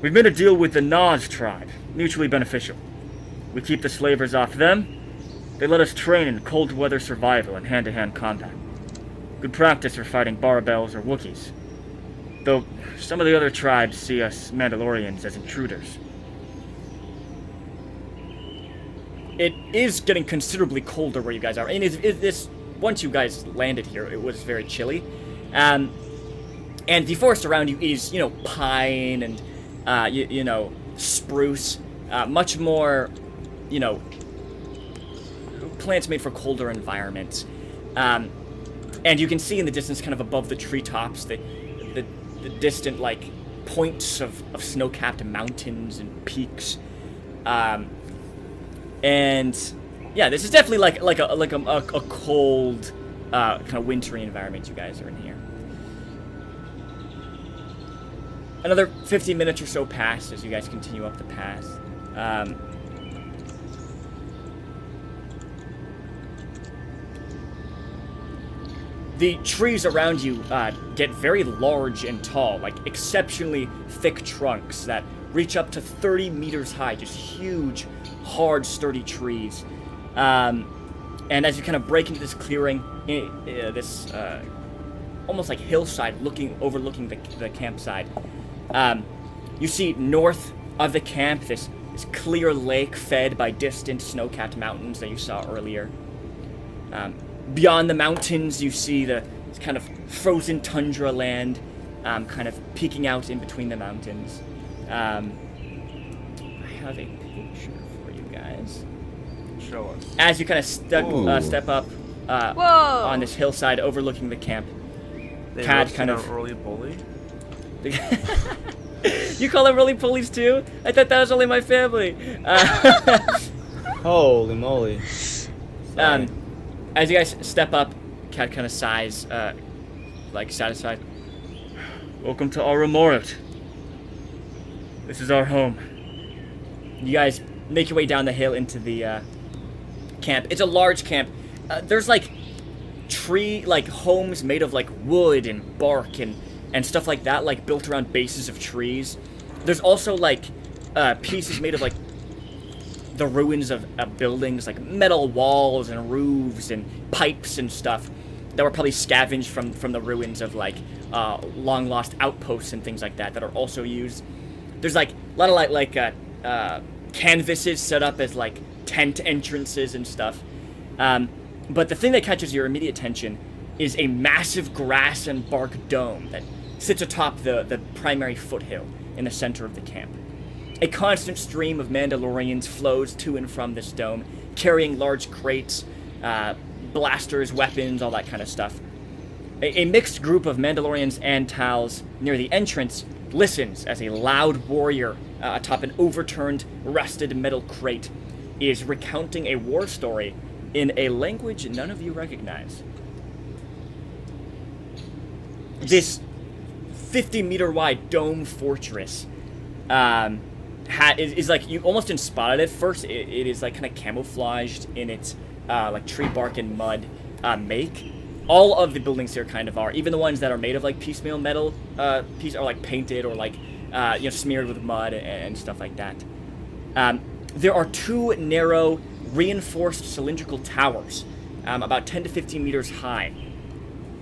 We've made a deal with the Naz tribe, mutually beneficial. We keep the slavers off them. They let us train in cold weather survival and hand-to-hand combat. Good practice for fighting Barbels or Wookiees. Though some of the other tribes see us Mandalorians as intruders. It is getting considerably colder where you guys are. And once you guys landed here, it was very chilly. And the forest around you is, pine and, spruce. Much more, plants made for colder environments. And you can see in the distance, kind of above the treetops, the distant, like, points of snow-capped mountains and peaks. And yeah, this is definitely like a cold, kind of wintry environment you guys are in here. Another 15 minutes or so pass as you guys continue up the pass. The trees around you get very large and tall, like exceptionally thick trunks that reach up to 30 meters high, just huge, hard, sturdy trees. And as you kind of break into this clearing, this almost like hillside overlooking the campsite, you see north of the camp this clear lake fed by distant snow-capped mountains that you saw earlier. Beyond the mountains, you see this kind of frozen tundra land, kind of peeking out in between the mountains. I have a picture for you guys. Show us. As you kind of step up Whoa! on this hillside overlooking the camp, They Cad roasted kind our of- early bully. You call them really pulleys too? I thought that was only my family. Holy moly. Sorry. As you guys step up, Cat kind of sighs, like satisfied. Welcome to Arumorut. This is our home. You guys make your way down the hill into the camp. It's a large camp. There's like homes made of like wood and bark and stuff like that, like built around bases of trees. There's also like pieces made of like the ruins of buildings, like metal walls and roofs and pipes and stuff that were probably scavenged from the ruins of like long lost outposts and things like that are also used. There's like a lot of like canvases set up as like tent entrances and stuff. But the thing that catches your immediate attention is a massive grass and bark dome that sits atop the primary foothill in the center of the camp. A constant stream of Mandalorians flows to and from this dome, carrying large crates, blasters, weapons, all that kind of stuff. A mixed group of Mandalorians and Tals near the entrance listens as a loud warrior atop an overturned, rusted metal crate is recounting a war story in a language none of you recognize. This 50-meter wide dome fortress is like, you almost didn't spot it at first. It is like kind of camouflaged in its like tree bark and mud make. All of the buildings here kind of are. Even the ones that are made of like piecemeal metal pieces are like painted or like smeared with mud and stuff like that. There are two narrow, reinforced cylindrical towers, about 10 to 15 meters high,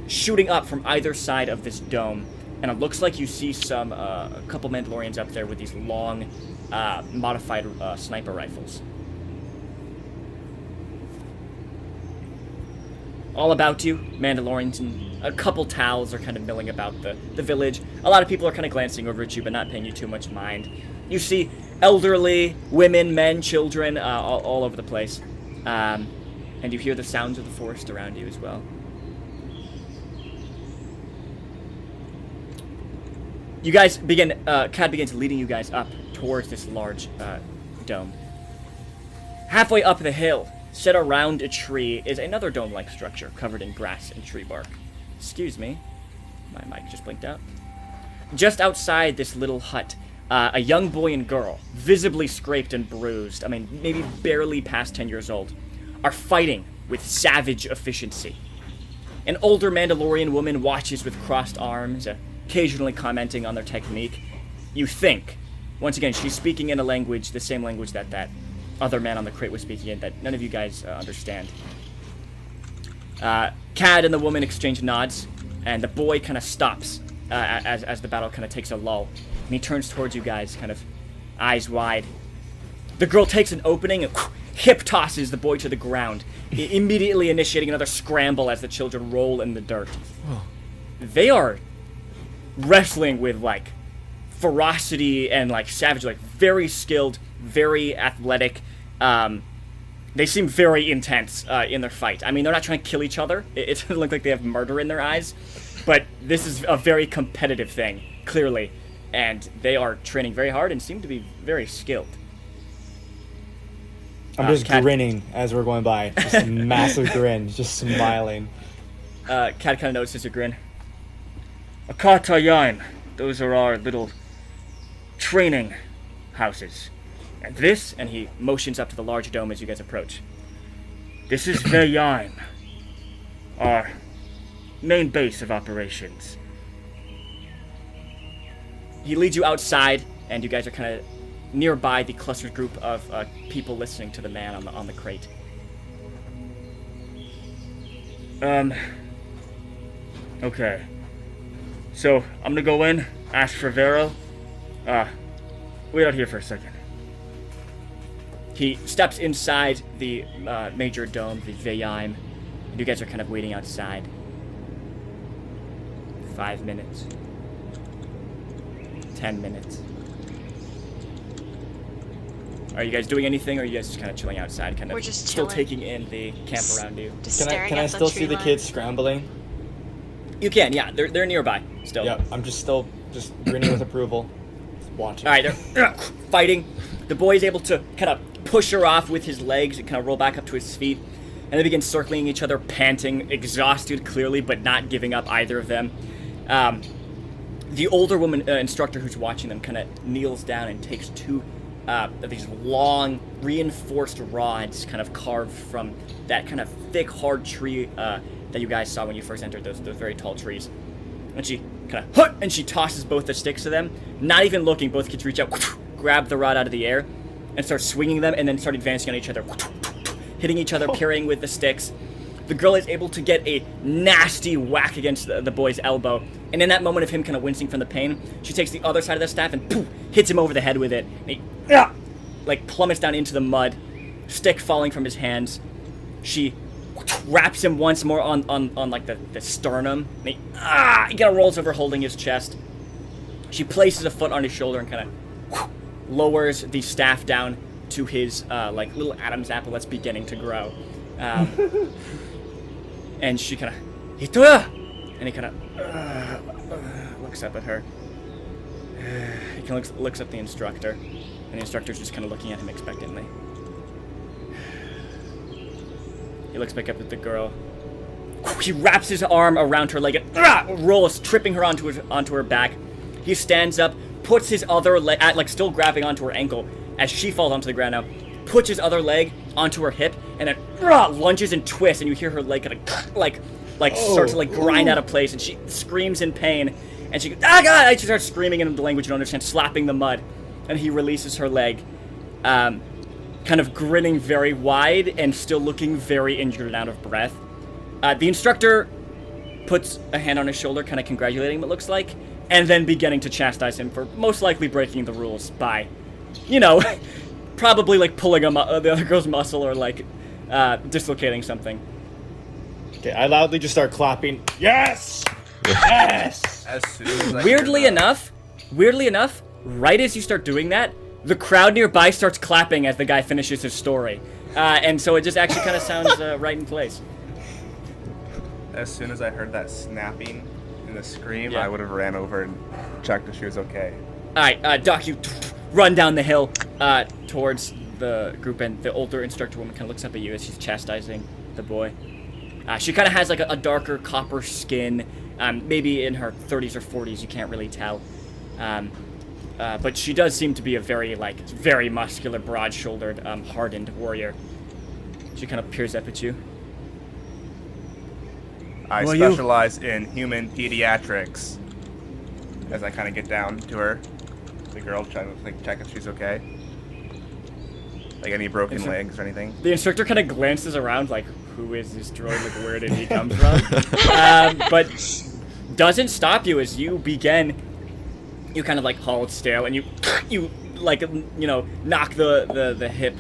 shooting up from either side of this dome. And it looks like you see a couple Mandalorians up there with these long, modified sniper rifles. All about you, Mandalorians, and a couple Tals are kind of milling about the village. A lot of people are kind of glancing over at you, but not paying you too much mind. You see elderly, women, men, children, all over the place. And you hear the sounds of the forest around you as well. You guys Cad begins leading you guys up towards this large dome. Halfway up the hill, set around a tree, is another dome-like structure covered in grass and tree bark. Excuse me, my mic just blinked out. Just outside this little hut, a young boy and girl, visibly scraped and bruised, I mean, maybe barely past 10 years old, are fighting with savage efficiency. An older Mandalorian woman watches with crossed arms, occasionally commenting on their technique. You think, once again, she's speaking in a language, the same language that other man on the crate was speaking in, that none of you guys understand. Cad and the woman exchange nods, and the boy kind of stops as the battle kind of takes a lull. And he turns towards you guys, kind of eyes wide. The girl takes an opening and hip tosses the boy to the ground, immediately initiating another scramble as the children roll in the dirt. Oh. They are wrestling with like ferocity and like savage, like very skilled, very athletic. They seem very intense in their fight. I mean, they're not trying to kill each other. It doesn't look like they have murder in their eyes, but this is a very competitive thing, clearly, and they are training very hard and seem to be very skilled. I'm just grinning as we're going by. Just a massive grin, just smiling. Cad kind of notices your grin. Akatayan. Those are our little training houses. And this, and he motions up to the large dome as you guys approach. This is Veyan, our main base of operations. He leads you outside, and you guys are kind of nearby the clustered group of people listening to the man on the crate. Okay. So, I'm gonna go in, ask for Vero. Wait out here for a second. He steps inside the major dome, the Veyaim, and you guys are kind of waiting outside. 5 minutes. 10 minutes. Are you guys doing anything, or are you guys just kind of chilling outside, kind of We're just still chilling. taking in the camp around you? Just Can staring I at still the see tree the line. kids scrambling? You can, yeah. They're nearby still. Yep, I'm just grinning with approval. Just watching. All right, they're fighting. The boy is able to kind of push her off with his legs and kind of roll back up to his feet. And they begin circling each other, panting, exhausted clearly, but not giving up either of them. The older woman instructor who's watching them kind of kneels down and takes two of these long, reinforced rods kind of carved from that kind of thick, hard tree that you guys saw when you first entered, those very tall trees. And she kind of, and she tosses both the sticks to them. Not even looking, both kids reach out, grab the rod out of the air, and start swinging them, and then start advancing on each other, hitting each other, parrying with the sticks. The girl is able to get a nasty whack against the boy's elbow, and in that moment of him kind of wincing from the pain, she takes the other side of the staff and poof, hits him over the head with it. And he like plummets down into the mud, stick falling from his hands. She wraps him once more on like the sternum. And he kind of rolls over, holding his chest. She places a foot on his shoulder and kind of lowers the staff down to his like little Adam's apple that's beginning to grow. And she kind of, And he kind of looks up at her. He kind of looks up the instructor, and the instructor's just kind of looking at him expectantly. He looks back up at the girl. He wraps his arm around her leg and rolls, tripping her onto her back. He stands up, puts his other leg, like still grabbing onto her ankle as she falls onto the ground now, puts his other leg onto her hip, and then lunges and twists, and you hear her leg kind of start to like grind out of place, and she screams in pain, and she goes, ah, God! And she starts screaming in the language you don't understand, slapping the mud, and he releases her leg, kind of grinning very wide and still looking very injured and out of breath. The instructor puts a hand on his shoulder, kind of congratulating him, it looks like, and then beginning to chastise him for most likely breaking the rules by, probably like pulling the other girl's muscle or like dislocating something. Okay, I loudly just start clapping. Yes! Yes! As soon as I Weirdly hear that- enough, right as you start doing that, the crowd nearby starts clapping as the guy finishes his story. And so it just actually kind of sounds right in place. As soon as I heard that snapping and the scream, Yeah. I would have ran over and checked if she was okay. Alright, Doc, you run down the hill towards the group, and the older instructor woman kind of looks up at you as she's chastising the boy. She kind of has like a darker copper skin, maybe in her 30s or 40s, you can't really tell. But she does seem to be a very muscular, broad-shouldered, hardened warrior. She kind of peers up at you. I Who are you? specialize in human pediatrics. As I kind of get down to her, the girl trying to like check if she's okay. Like any broken legs or anything. The instructor kind of glances around like, who is this droid? Like, where did he come from? But doesn't stop you as you begin. You kind of like hold still, and you like knock the hip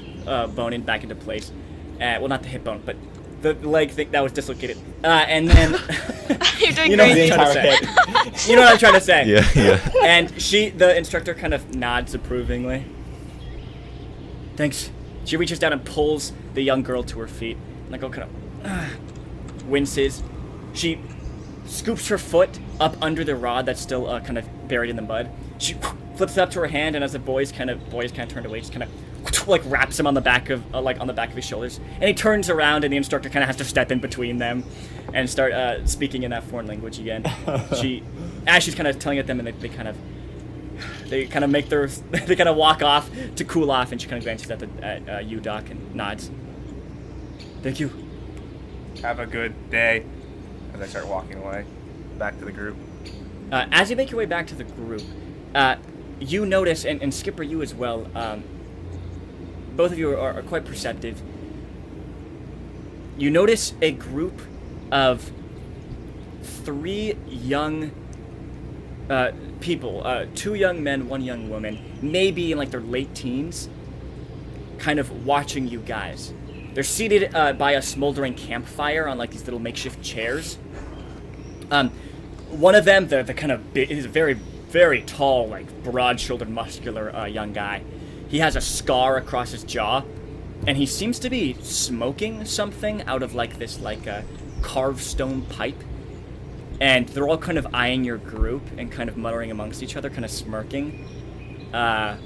bone back into place. Well, not the hip bone, but the leg thing that was dislocated. And then You're doing you know what great. I'm trying to say. You know what I'm trying to say. Yeah. And the instructor kind of nods approvingly. Thanks. She reaches down and pulls the young girl to her feet. And the girl kind of winces. She scoops her foot up under the rod that's still kind of buried in the mud. She flips it up to her hand, and as the boys kind of turned away, just kind of like wraps him on the back of on the back of his shoulders. And he turns around, and the instructor kind of has to step in between them and start speaking in that foreign language again. As she's kind of telling it them, and they kind of make they kind of walk off to cool off, and she kind of glances at you, Doc, and nods. Thank you. Have a good day. As I start walking away, back to the group. As you make your way back to the group, you notice, and Skipper, you as well, both of you are quite perceptive. You notice a group of 3 young people, 2 young men, 1 young woman, maybe in like their late teens, kind of watching you guys. They're seated by a smoldering campfire on like these little makeshift chairs. One of them, the kind of big, he's a very, very tall, like broad-shouldered, muscular young guy. He has a scar across his jaw, and he seems to be smoking something out of like this carved stone pipe. And they're all kind of eyeing your group and kind of muttering amongst each other, kind of smirking. Not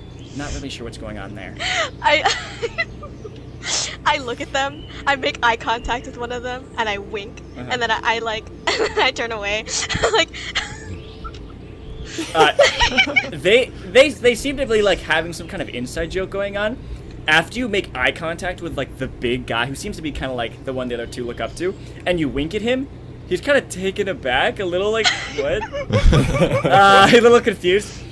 really sure what's going on there. I look at them, I make eye contact with one of them, and I wink, and then I I turn away, like. They seem to be like having some kind of inside joke going on. After you make eye contact with like the big guy, who seems to be kind of like the one the other 2 look up to, and you wink at him, he's kind of taken aback, a little like, what? He's a little confused.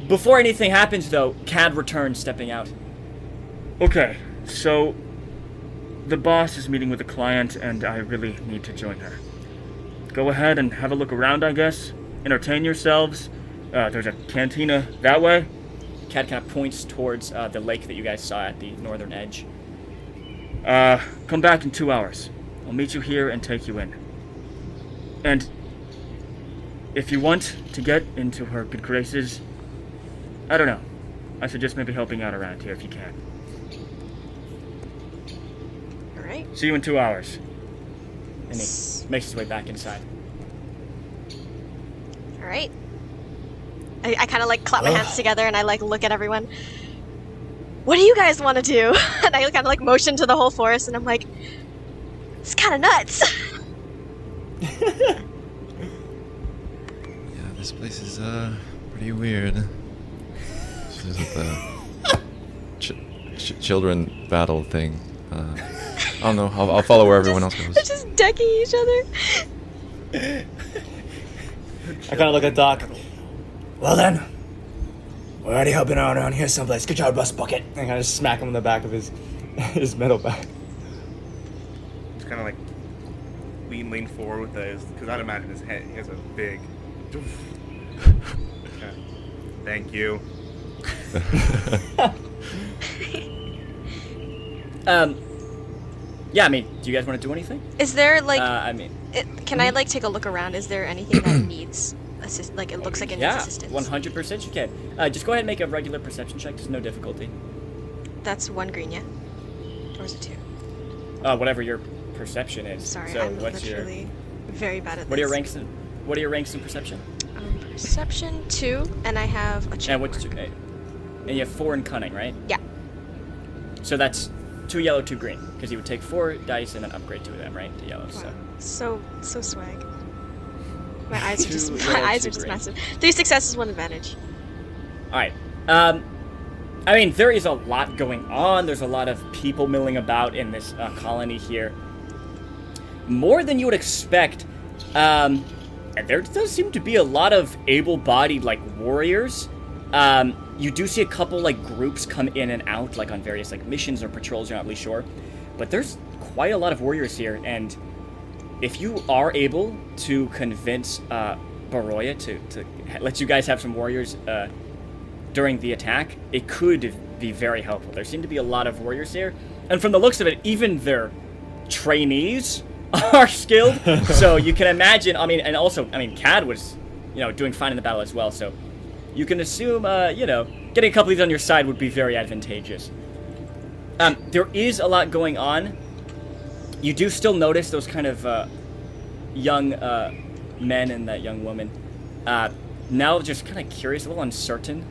Before anything happens, though, Cad returns, stepping out. Okay, so the boss is meeting with a client, and I really need to join her. Go ahead and have a look around, I guess. Entertain yourselves. There's a cantina that way. Cad kind of points towards the lake that you guys saw at the northern edge. Come back in 2 hours. I'll meet you here and take you in. And if you want to get into her good graces, I don't know. I suggest maybe helping out around here if you can. Alright. See you in 2 hours. And he makes his way back inside. All right. I kind of like clap my hands together and I like look at everyone. What do you guys want to do? And I kind of like motion to the whole forest and I'm like, it's kind of nuts. Yeah, this place is pretty weird. There's like the children battle thing. I don't know. I'll follow where everyone else goes. They're just decking each other. I kind of look at Doc. Well then, we're already helping out around here someplace. Good job, Rust Bucket. And I kind of smack him in the back of his metal back. Just kind of like lean forward with those, because I'd imagine his head, he has a big. Thank you. Yeah, I mean, do you guys want to do anything? Is there like, I mean, can I like take a look around? Is there anything that needs like it looks like it needs yeah, assistance? 100% you can. Just go ahead and make a regular perception check. There's no difficulty. That's 1 green, yeah? Or is it 2? Whatever your perception is. Sorry, so I'm what's literally very bad at What are your this. ranks in? What are your ranks in perception? Perception 2, and I have a check And what's mark. and you have 4 in cunning, right? Yeah. So that's 2 yellow, 2 green, because you would take 4 dice and then upgrade 2 of them, right, to yellow. Wow. So So swag. My eyes are just Two my yellow, eyes 2 are just green. massive. 3 successes, 1 advantage. all right. I mean, there is a lot going on. There's a lot of people milling about in this colony here. More than you would expect. And there does seem to be a lot of able-bodied, like, warriors. You do see a couple, like, groups come in and out, like, on various, like, missions or patrols, you're not really sure. But there's quite a lot of warriors here, and if you are able to convince Baroya to let you guys have some warriors during the attack, it could be very helpful. There seem to be a lot of warriors here, and from the looks of it, even their trainees are skilled. So you can imagine, I mean, and also, I mean, Cad was, doing fine in the battle as well, so you can assume, getting a couple of these on your side would be very advantageous. There is a lot going on. You do still notice those kind of young men and that young woman. Now just kind of curious, a little uncertain.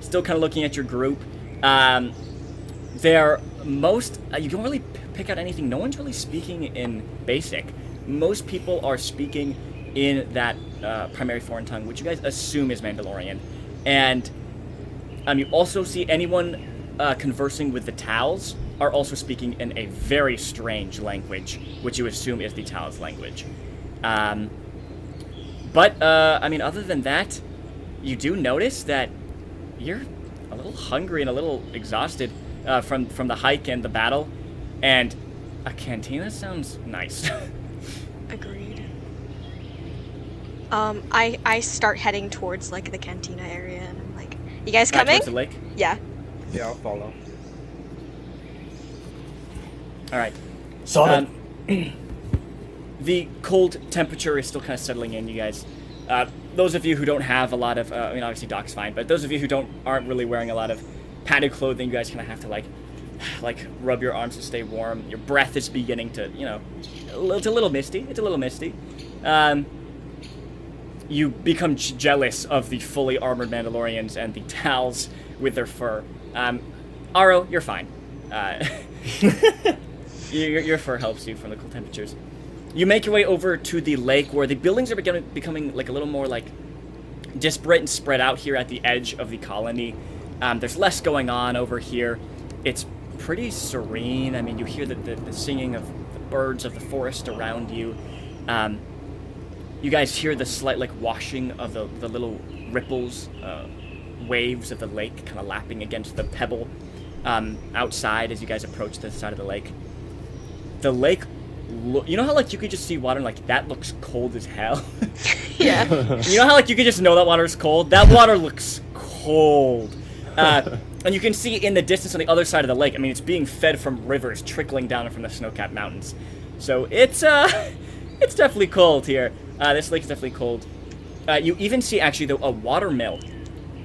Still kind of looking at your group. They're most... you don't really pick out anything. No one's really speaking in Basic. Most people are speaking in that primary foreign tongue, which you guys assume is Mandalorian. And you also see anyone conversing with the Tals are also speaking in a very strange language, which you assume is the Tals language. But I mean, other than that, you do notice that you're a little hungry and a little exhausted from the hike and the battle, and a cantina sounds nice. Agreed. I start heading towards like the cantina area, and I'm like, "You guys coming?" Towards the lake. Yeah. Yeah, I'll follow. All right. Solid. The cold temperature is still kind of settling in, you guys. Those of you who don't have a lot of, I mean, obviously Doc's fine, but those of you who aren't really wearing a lot of padded clothing, you guys kind of have to like rub your arms to stay warm. Your breath is beginning to, it's a little misty. It's a little misty. You become jealous of the fully armored Mandalorians and the Tals with their fur. Aro, you're fine. Your fur helps you from the cold temperatures. You make your way over to the lake where the buildings are becoming like a little more like disparate and spread out here at the edge of the colony. There's less going on over here. It's pretty serene. I mean, you hear the singing of the birds of the forest around you. You guys hear the slight like washing of the little ripples, waves of the lake kind of lapping against the pebble outside as you guys approach the side of the lake. The lake, you know how like you could just see water and like that looks cold as hell? Yeah. You know how like you could just know that water is cold? That water looks cold. And you can see in the distance on the other side of the lake, I mean, it's being fed from rivers trickling down from the snow-capped mountains. So it's definitely cold here. This lake is definitely cold. You even see actually a water mill,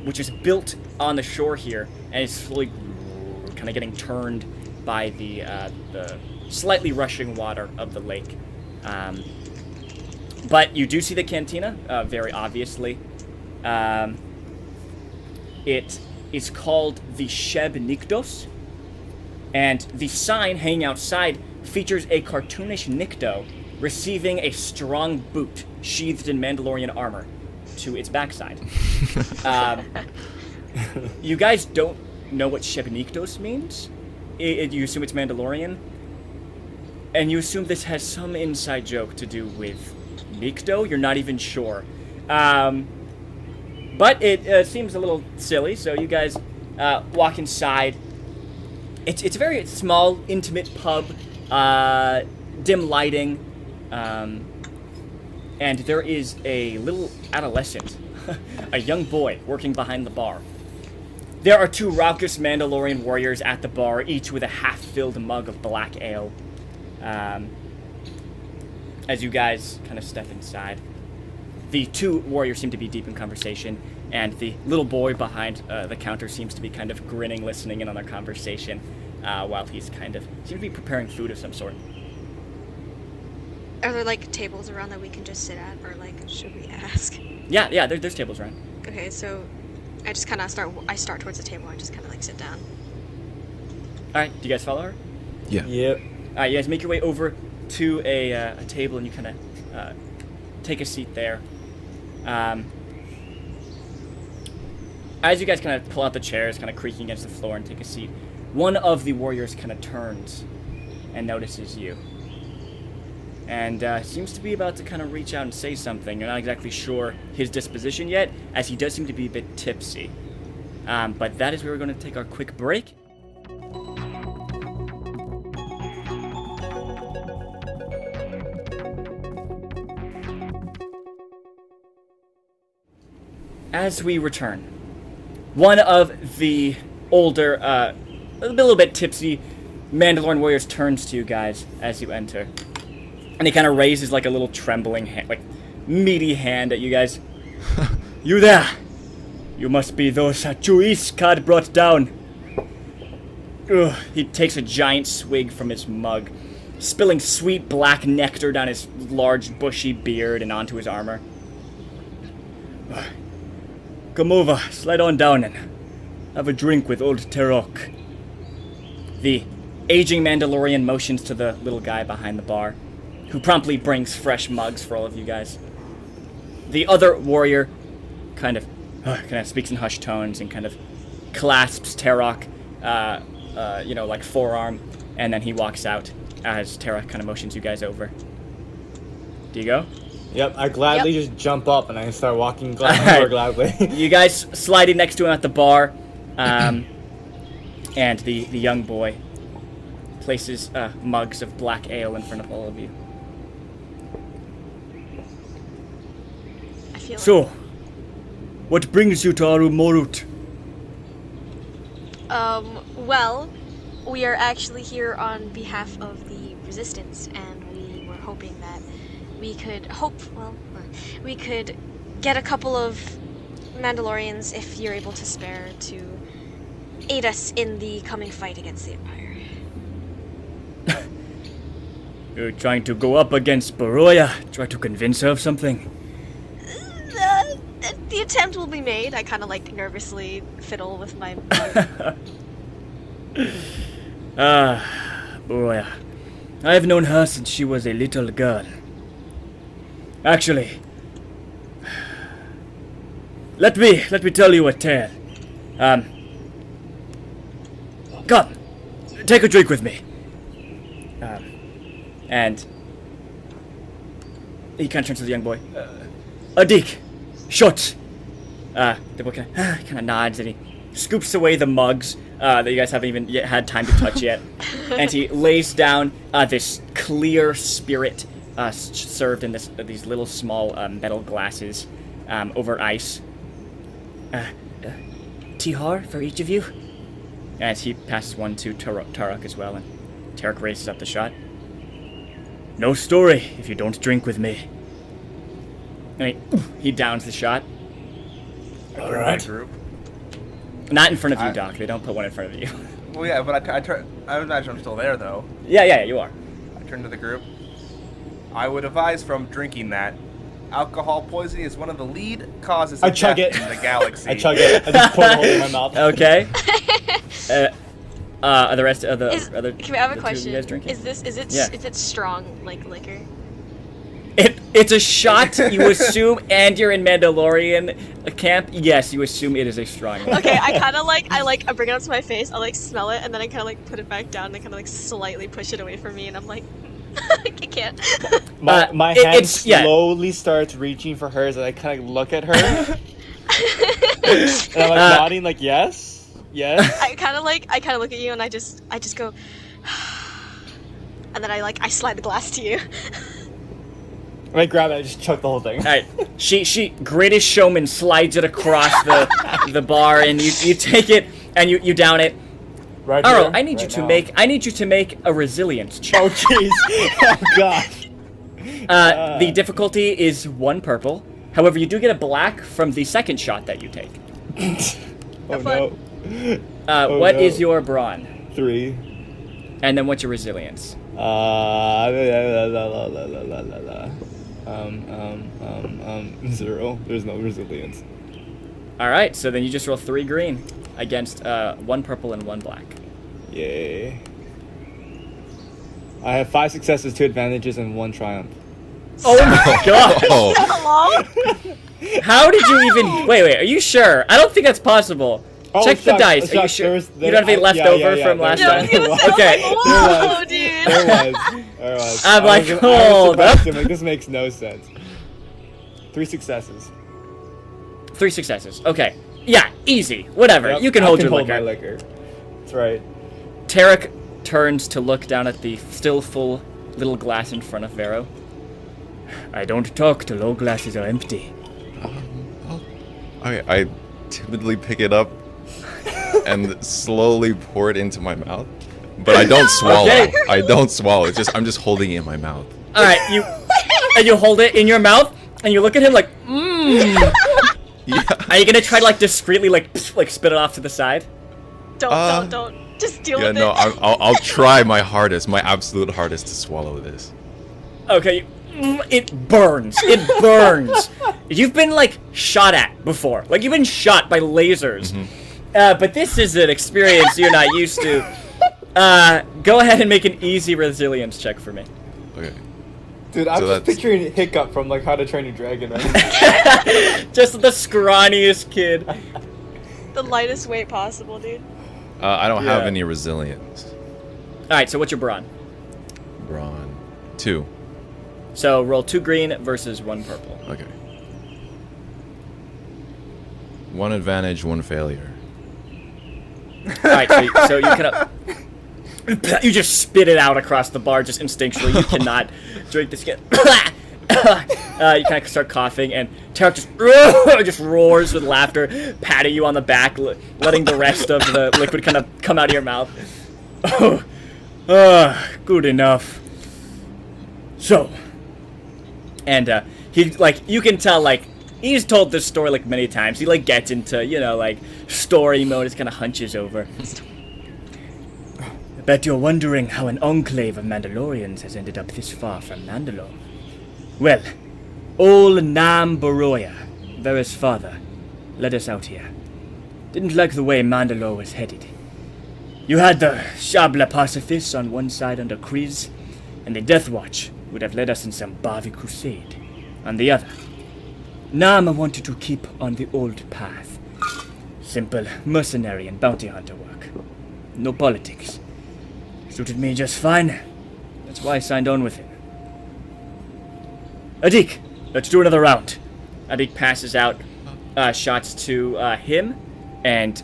which is built on the shore here, and it's slowly kind of getting turned by the slightly rushing water of the lake. But you do see the cantina, very obviously. It is called the Sheb Nikdos, and the sign hanging outside features a cartoonish Nikto receiving a strong boot sheathed in Mandalorian armor to its backside. You guys don't know what Sheb Nikdos means. You assume it's Mandalorian, and you assume this has some inside joke to do with Nikto. You're not even sure. But it seems a little silly, so you guys walk inside. It's a very small, intimate pub, dim lighting, and there is a little adolescent, a young boy, working behind the bar. There are two raucous Mandalorian warriors at the bar, each with a half-filled mug of black ale. As you guys kind of step inside, the two warriors seem to be deep in conversation, and the little boy behind the counter seems to be kind of grinning, listening in on their conversation, while he's kind of seems to be preparing food of some sort. Are there like tables around that we can just sit at, or like should we ask? Yeah, there's tables around. Okay, so I just kind of start towards the table and just kind of like sit down. All right, do you guys follow her? Yeah. Yep. All right, you guys make your way over to a table, and you kind of take a seat there. As you guys kind of pull out the chairs, kind of creaking against the floor, and take a seat, one of the warriors kind of turns and notices you. And seems to be about to kind of reach out and say something. You're not exactly sure his disposition yet, as he does seem to be a bit tipsy. But that is where we're going to take our quick break. As we return, one of the older, a little bit tipsy Mandalorian warriors turns to you guys as you enter. And he kind of raises like a little trembling hand, like meaty hand at you guys. You there! You must be those Chuiskad brought down. Ugh. He takes a giant swig from his mug, spilling sweet black nectar down his large bushy beard and onto his armor. Come over, slide on down and have a drink with old Terok. The aging Mandalorian motions to the little guy behind the bar, who promptly brings fresh mugs for all of you guys. The other warrior kind of speaks in hushed tones and kind of clasps Terok, like forearm, and then he walks out as Terok kind of motions you guys over. Do you go? Yep, I gladly just jump up and I start walking more gladly. You guys sliding next to him at the bar, and the young boy places mugs of black ale in front of all of you. So, what brings you to Arumorut? Well, we are actually here on behalf of the Resistance, and we were hoping that we could get a couple of Mandalorians, if you're able to spare, to aid us in the coming fight against the Empire. You're trying to go up against Baroya, try to convince her of something? The attempt will be made. I kind of like nervously fiddle with my Baroya. I have known her since she was a little girl. Actually, let me tell you a tale. Come, take a drink with me. And he kind of turns to the young boy. Adik, shot. The boy kind of nods and he scoops away the mugs that you guys haven't even yet had time to touch yet, and he lays down this clear spirit served in these little small metal glasses over ice. Tihar for each of you. As he passes one to Tarek as well, and Tarek raises up the shot. No story if you don't drink with me. And he downs the shot. All right. Group. Not in front of you, Doc. They don't put one in front of you. Well, yeah, but I imagine I'm still there, though. Yeah, you are. I turn to the group. I would advise from drinking that Alcohol poisoning is one of the lead causes I of chug death it. in the galaxy. I chug it. I just pour the whole thing in my mouth. Okay. Are the rest of the other? Can we have a the two of question? you guys drinking? Is it Yeah. is it strong like liquor? It's a shot, you assume, and you're in Mandalorian camp. Yes, you assume it is a strong one. Okay, I bring it up to my face, I like smell it, and then I kind of like put it back down and kind of like slightly push it away from me, and I'm like, I can't. My it- hand it's- yeah. slowly starts reaching for hers, and I kind of look at her, and I'm like nodding, like yes, yes. I kind of look at you, and I just go, and then I slide the glass to you. And I grab it, I just chug the whole thing. All right, she greatest showman slides it across the bar, and you take it and you down it. Right Aro, here, I need you to make a resilience check. Oh jeez! Oh gosh! The difficulty is 1 purple. However, you do get a black from the second shot that you take. Oh fun. no! What no. is your brawn? 3. And then what's your resilience? La, la, la. 0. There's no resilience. All right, so then you just roll 3 green against 1 purple and 1 black. Yay! I have 5 successes, 2 advantages, and 1 triumph. Oh my god! Oh, Hello? How did you even? Wait. Are you sure? I don't think that's possible. Oh, Check the shucks, dice. Are you shucks, sure? there's- You don't have any left over from last Yeah, I time? was gonna say, Okay. I'm like, whoa, There dude. was. I'm I like, was hold surprised. up. I'm like, this makes no sense. 3 successes. 3 successes. Okay. Yeah, easy. Whatever. Yep, You can I hold your my liquor. liquor. That's right. Tarek turns to look down at the still full little glass in front of Vero. I don't talk till all glasses are empty. I timidly pick it up and slowly pour it into my mouth, but I don't swallow. Okay. I don't swallow. I'm just holding it in my mouth. All right, you hold it in your mouth and you look at him like, mmm. Yeah. Are you gonna try to like discreetly like spit it off to the side? Don't. Just deal Yeah, with no, it. I'll try my hardest, my absolute hardest to swallow this. Okay, it burns. It burns. You've been like shot at before. Like you've been shot by lasers. But this is an experience you're not used to. Go ahead and make an easy resilience check for me. Okay. Dude, I'm So just that's- picturing Hiccup from like How to Train Your Dragon right Just the scrawniest kid. The lightest weight possible, dude. I don't have Yeah. any resilience. All right, so what's your brawn? Brawn. 2. So roll 2 green versus 1 purple. Okay. 1 advantage, 1 failure. All right, so you kind you just spit it out across the bar just instinctually. You cannot drink this. You kind of start coughing, and Tarek just roars with laughter, patting you on the back, letting the rest of the liquid kind of come out of your mouth. Good enough. So, and he like you can tell like he's told this story like many times. He like gets into like story mode. Just kind of hunches over. I bet you're wondering how an enclave of Mandalorians has ended up this far from Mandalore. Well, old Nam Baroya, Vera's father, led us out here. Didn't like the way Mandalore was headed. You had the Shabla Pacifist on one side under Kriz, and the Death Watch would have led us in some Bavi crusade on the other. Nam wanted to keep on the old path. Simple mercenary and bounty hunter work. No politics. Suited me just fine. That's why I signed on with him. Adik, let's do another round. Adik passes out shots to him and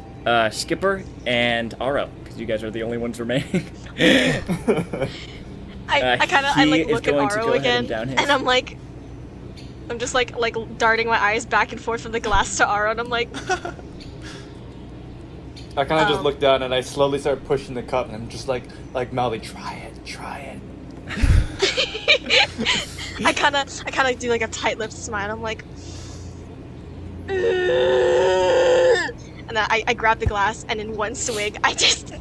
Skipper and Aro, because you guys are the only ones remaining. I kind of he like is look at going to Aro go ahead again, and down his. and I'm just like darting my eyes back and forth from the glass to Aro, and I'm like, I kind of just look down and I slowly start pushing the cup, and I'm just like mouthing, try it. I kind of do like a tight-lipped smile. I'm like, and then I grab the glass, and in one swig, I just,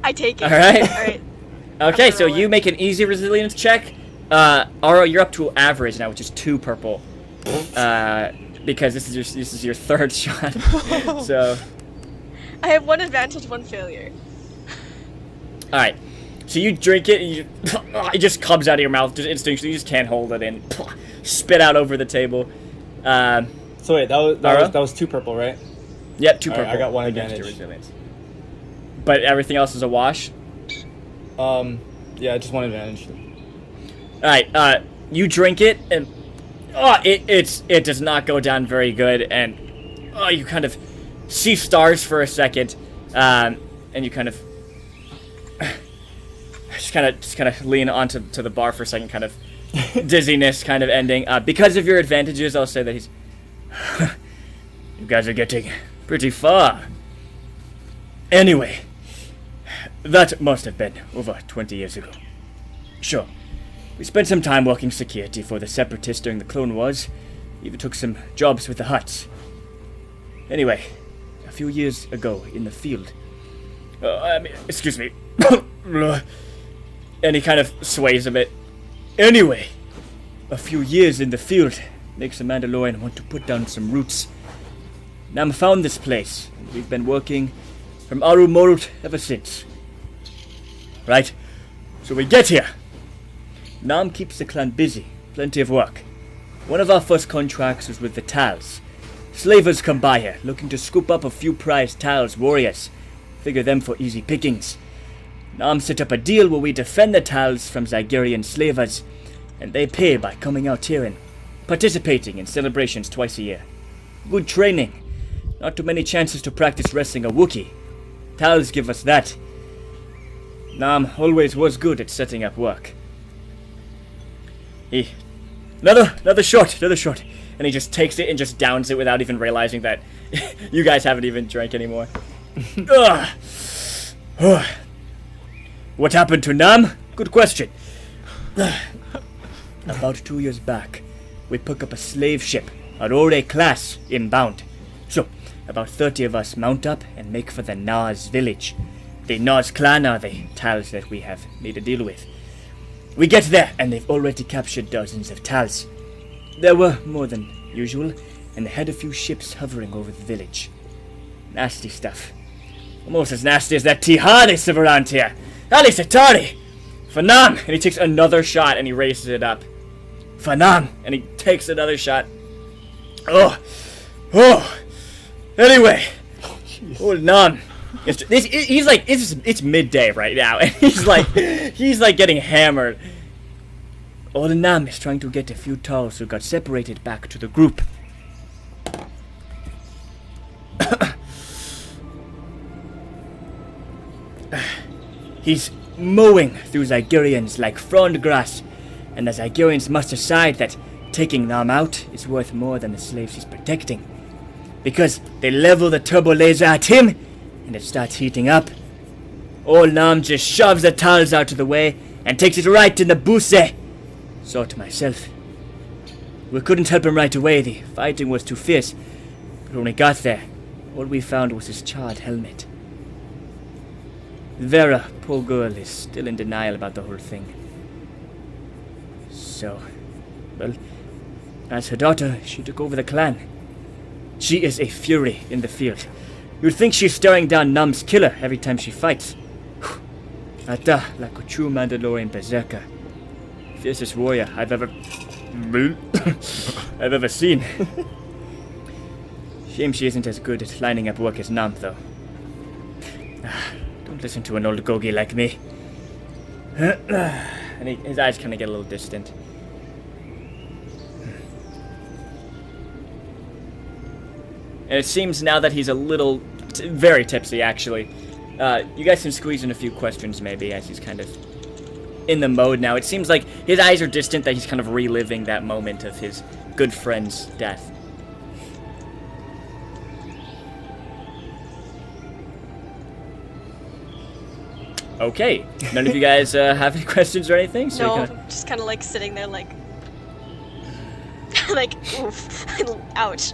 I take it. All right. All right. Okay, After so all you it. make an easy resilience check. Aro, you're up to average now, which is 2 purple. Because this is your 3rd shot. So. I have 1 advantage, 1 failure. All right. So you drink it, and it just comes out of your mouth just instinctually. You just can't hold it in. Spit out over the table. So wait, that was 2 purple, right? Yep, 2 All purple. right, I got 1 against your advantage. resilience. But everything else is a wash. Yeah, just 1 advantage. All right. You drink it, and it does not go down very good, and you kind of see stars for a second, and you kind of just kind of lean onto the bar for a second, kind of dizziness kind of ending. Because of your advantages, I'll say that he's. You guys are getting pretty far. Anyway, that must have been over 20 years ago. Sure, we spent some time working security for the Separatists during the Clone Wars. Even took some jobs with the Hutts. Anyway, a few years ago in the field. Excuse me. And he kind of sways a bit. Anyway, a few years in the field makes a Mandalorian want to put down some roots. Nam found this place, and we've been working from Arumorut ever since. Right? So we get here. Nam keeps the clan busy, plenty of work. One of our first contracts was with the Tals. Slavers come by here, looking to scoop up a few prized Tals warriors. Figure them for easy pickings. Nam set up a deal where we defend the Tals from Zygerian slavers, and they pay by coming out here and participating in celebrations twice a year. Good training. Not too many chances to practice wrestling a Wookiee. Tals give us that. Nam always was good at setting up work. Another shot. And he just takes it and just downs it without even realizing that you guys haven't even drank anymore. What happened to Nam? Good question. About 2 years back, we pick up a slave ship, Aurora class, inbound. So, about 30 of us mount up and make for the Naz village. The Naz clan are the Tals that we have made a deal with. We get there, and they've already captured dozens of Tals. There were more than usual, and they had a few ships hovering over the village. Nasty stuff. Almost as nasty as that Tihar they serve around here. Ali Satari! Fanam! And he takes another shot, and he raises it up. Fanam! And he takes another shot. Oh! Anyway! Oh, Nam! It's midday right now, and he's like getting hammered. Old Nam is trying to get a few Tals who got separated back to the group. He's mowing through Zygerians like frond grass, and the Zygerians must decide that taking Nam out is worth more than the slaves he's protecting. Because they level the turbo laser at him, and it starts heating up. Old Nam just shoves the Tals out of the way and takes it right in the busse. Saw to myself. We couldn't help him right away, the fighting was too fierce. But when we got there, all we found was his charred helmet. Vera, poor girl, is still in denial about the whole thing. So, well, as her daughter, she took over the clan. She is a fury in the field. You'd think she's staring down Nam's killer every time she fights. Ata, like a true Mandalorian berserker. Fiercest warrior I've ever seen. Shame she isn't as good at lining up work as Nam, though. Don't listen to an old gogie like me. And his eyes kind of get a little distant. And it seems now that he's a little, very tipsy, actually. You guys can squeeze in a few questions, maybe, as he's kind of in the mode now. It seems like his eyes are distant, that he's kind of reliving that moment of his good friend's death. Okay. None of you guys have any questions or anything? So No, just kind of like sitting there like... like, oof. Ouch.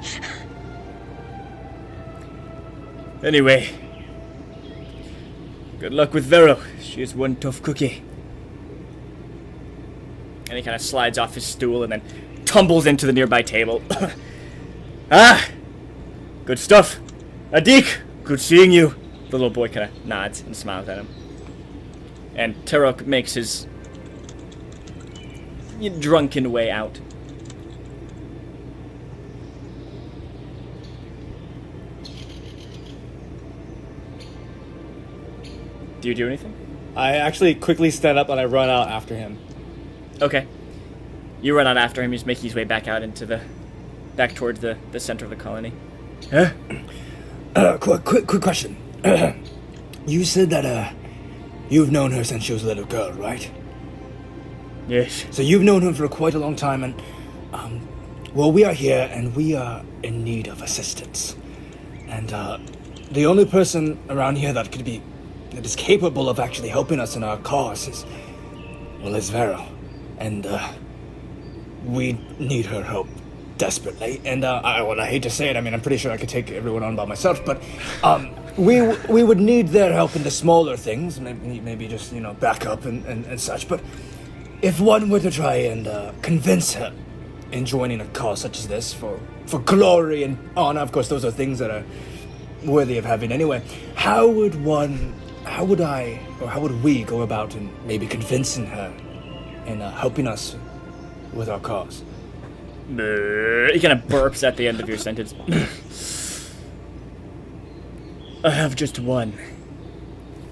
Anyway, good luck with Vero. She is one tough cookie. And he kind of slides off his stool and then tumbles into the nearby table. Ah! Good stuff. Adik, good seeing you. The little boy kind of nods and smiles at him. And Tarok makes his drunken way out. Do you do anything? I actually quickly stand up and I run out after him. Okay. You run out after him. He's making his way back out into back towards the center of the colony. Huh? Quick question. You said that you've known her since she was a little girl, right? Yes. So you've known her for quite a long time, and well, we are here and we are in need of assistance. And the only person around here that is capable of actually helping us in our cause is Vero. And we need her help desperately. And I hate to say it, I mean, I'm pretty sure I could take everyone on by myself, but we would need their help in the smaller things, maybe just, back up and such. But if one were to try and convince her in joining a cause such as this for glory and honor, of course, those are things that are worthy of having anyway, how would we go about in maybe convincing her and helping us with our cause? He kind of burps at the end of your sentence. I have just one.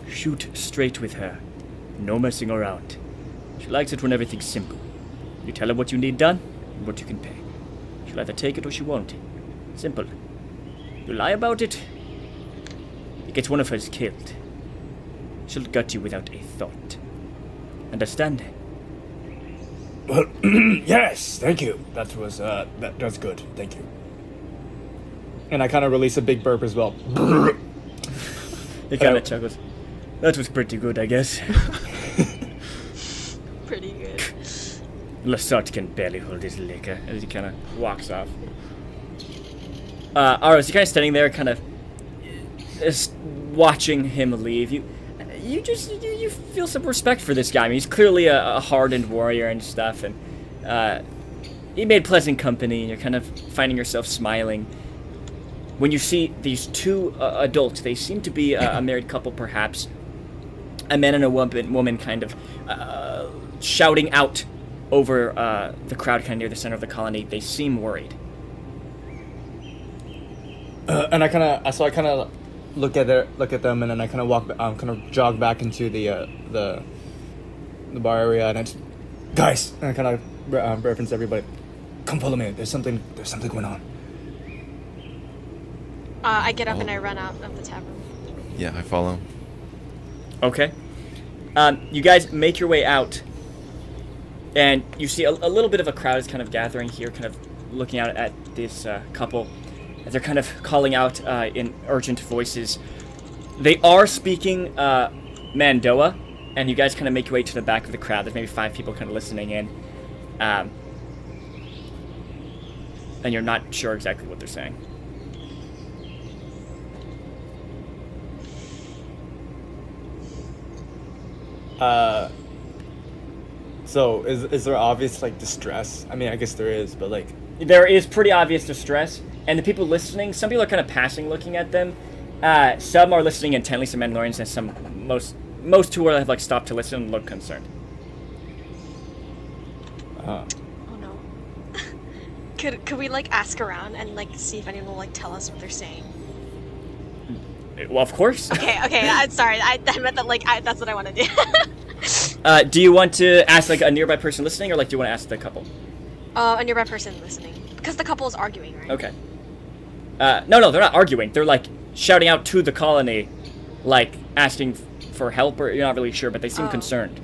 Shoot straight with her. No messing around. She likes it when everything's simple. You tell her what you need done and what you can pay. She'll either take it or she won't. Simple. You lie about it, it gets one of us killed. She'll gut you without a thought. Understand? Well, yes, thank you. That's good. Thank you. And I kind of release a big burp as well. He kind of chuckles. That was pretty good, I guess. Pretty good. Lasart can barely hold his liquor as he kind of walks off. Aros, you're kind of standing there, kind of just watching him leave. You feel some respect for this guy. I mean, he's clearly a hardened warrior and stuff, and he made pleasant company, and you're kind of finding yourself smiling. When you see these two adults, they seem to be a married couple, perhaps. A man and a woman kind of shouting out over the crowd kind of near the center of the colony. They seem worried. And I kind of look at them, and then I kind of jog back into the bar area, and it's, guys, and I kind of reference everybody. Come follow me. There's something going on. I get up and I run out of the tavern. Yeah, I follow. Okay. You guys make your way out, and you see a little bit of a crowd is kind of gathering here, kind of looking out at this couple. As they're kind of calling out in urgent voices. They are speaking Mandoa, and you guys kind of make your way to the back of the crowd. There's maybe 5 people kind of listening in. And you're not sure exactly what they're saying. So is there obvious distress? I mean, I guess there is, but there is pretty obvious distress, and the people listening, some people are kind of passing, looking at them. Some are listening intently, some Mandalorians, and most who have stopped to listen and look concerned. Oh no. Could we ask around and see if anyone will tell us what they're saying? Well, of course. Okay. I'm sorry. I meant that that's what I want to do. Do you want to ask a nearby person listening, or do you want to ask the couple? A nearby person listening, because the couple is arguing, right? Okay. No, they're not arguing. They're shouting out to the colony, asking for help, or you're not really sure, but they seem concerned.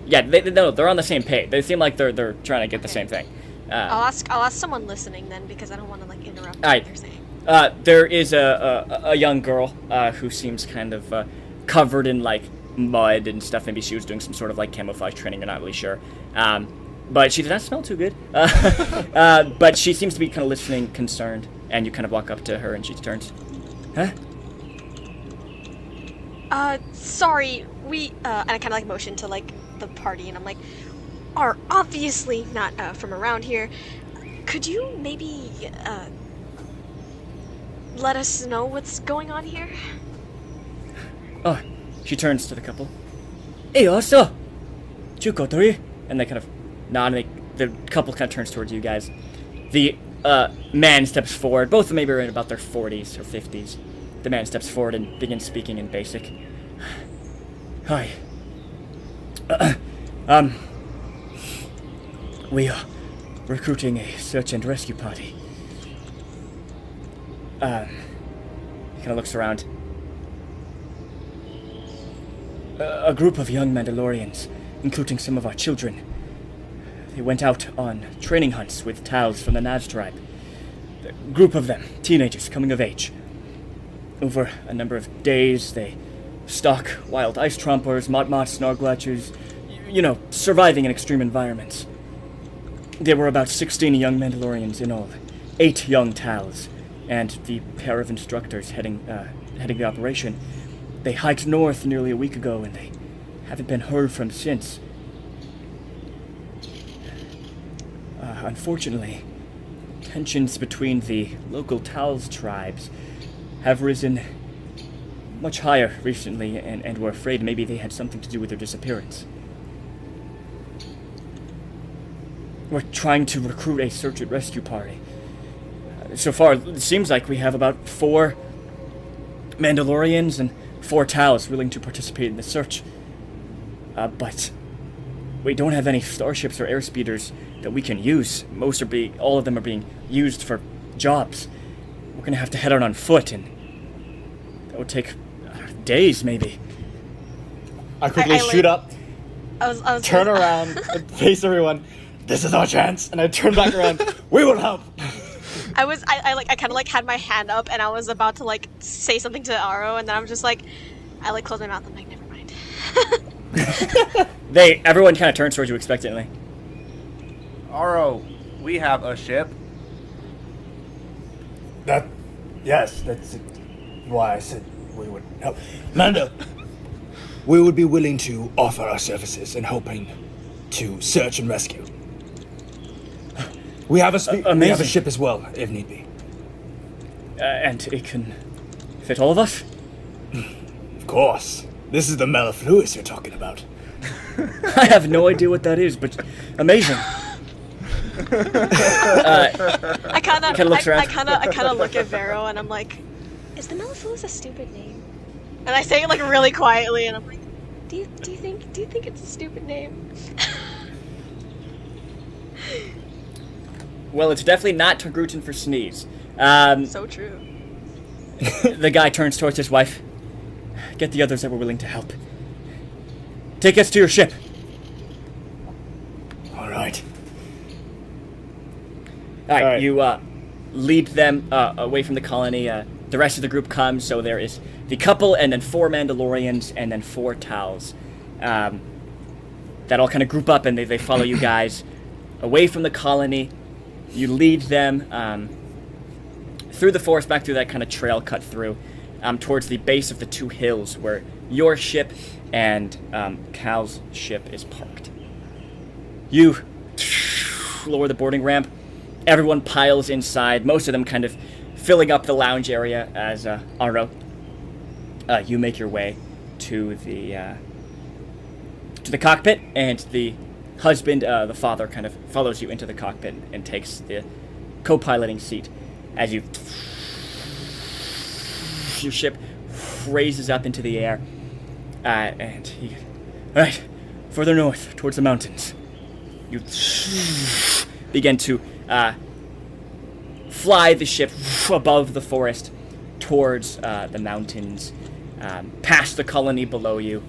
Yeah, they're on the same page. They seem like they're trying to get the same thing. I'll ask someone listening then, because I don't want to interrupt what they're saying. There is a young girl who seems kind of covered in mud and stuff. Maybe she was doing some sort of camouflage training. You're not really sure. But she does not smell too good. But she seems to be kind of listening, concerned, and you kind of walk up to her and she turns. Huh? Sorry, we and I kind of motion to the party, and I'm like, are obviously not from around here. Could you maybe let us know what's going on here? Oh, she turns to the couple. Hey, also, Chukotori, and they kind of nod, and the couple kind of turns towards you guys. The man steps forward. Both of them maybe are in about their 40s or 50s. The man steps forward and begins speaking in basic. Hi. We are recruiting a search and rescue party. He kind of looks around. A group of young Mandalorians, including some of our children. They went out on training hunts with Tals from the Naz tribe. A group of them, teenagers coming of age. Over a number of days, they stalk wild ice trompers, motmots, snorglatchers, surviving in extreme environments. There were about 16 young Mandalorians in all, 8 young Tals, and the pair of instructors heading the operation. They hiked north nearly a week ago, and they haven't been heard from since. Unfortunately, tensions between the local Tals tribes have risen much higher recently, and we're afraid maybe they had something to do with their disappearance. We're trying to recruit a search and rescue party. So far, it seems like we have about 4 Mandalorians and 4 Tals willing to participate in the search. But we don't have any starships or airspeeders that we can use. All of them are being used for jobs. We're gonna have to head out on foot, and that would take days, maybe. I quickly shoot up, I was turn around, and face everyone. This is our chance, and I turn back around. We will help. I kind of like had my hand up, and I was about to like say something to Aro, and then I'm just like, I like close my mouth. I'm like, never mind. Everyone kind of turns towards you expectantly. Aro, we have a ship. Yes, that's why I said we would help. Mando, we would be willing to offer our services in hoping to search and rescue. We have a ship as well, if need be. And it can fit all of us? Of course. This is the mellifluous you're talking about. I have no idea what that is, but amazing. I kind of look at Vero, and I'm like, is the mellifluous a stupid name? And I say it like really quietly, and I'm like, do you think it's a stupid name? Well, it's definitely not Togrutan for sneeze. So true. The guy turns towards his wife. Get the others that were willing to help. Take us to your ship. All right. All right. You lead them away from the colony. The rest of the group comes, so there is the couple, and then 4 Mandalorians, and then 4 Tals. That all kind of group up, and they follow you guys away from the colony. You lead them through the forest, back through that kind of trail cut through, towards the base of the 2 hills where your ship and Cal's ship is parked. You lower the boarding ramp. Everyone piles inside, most of them kind of filling up the lounge area as Aro, you make your way to the cockpit, and the husband, the father, kind of follows you into the cockpit and takes the co-piloting seat as your ship raises up into the air, and he, all right, further north towards the mountains. You begin to fly the ship above the forest towards the mountains, past the colony below you.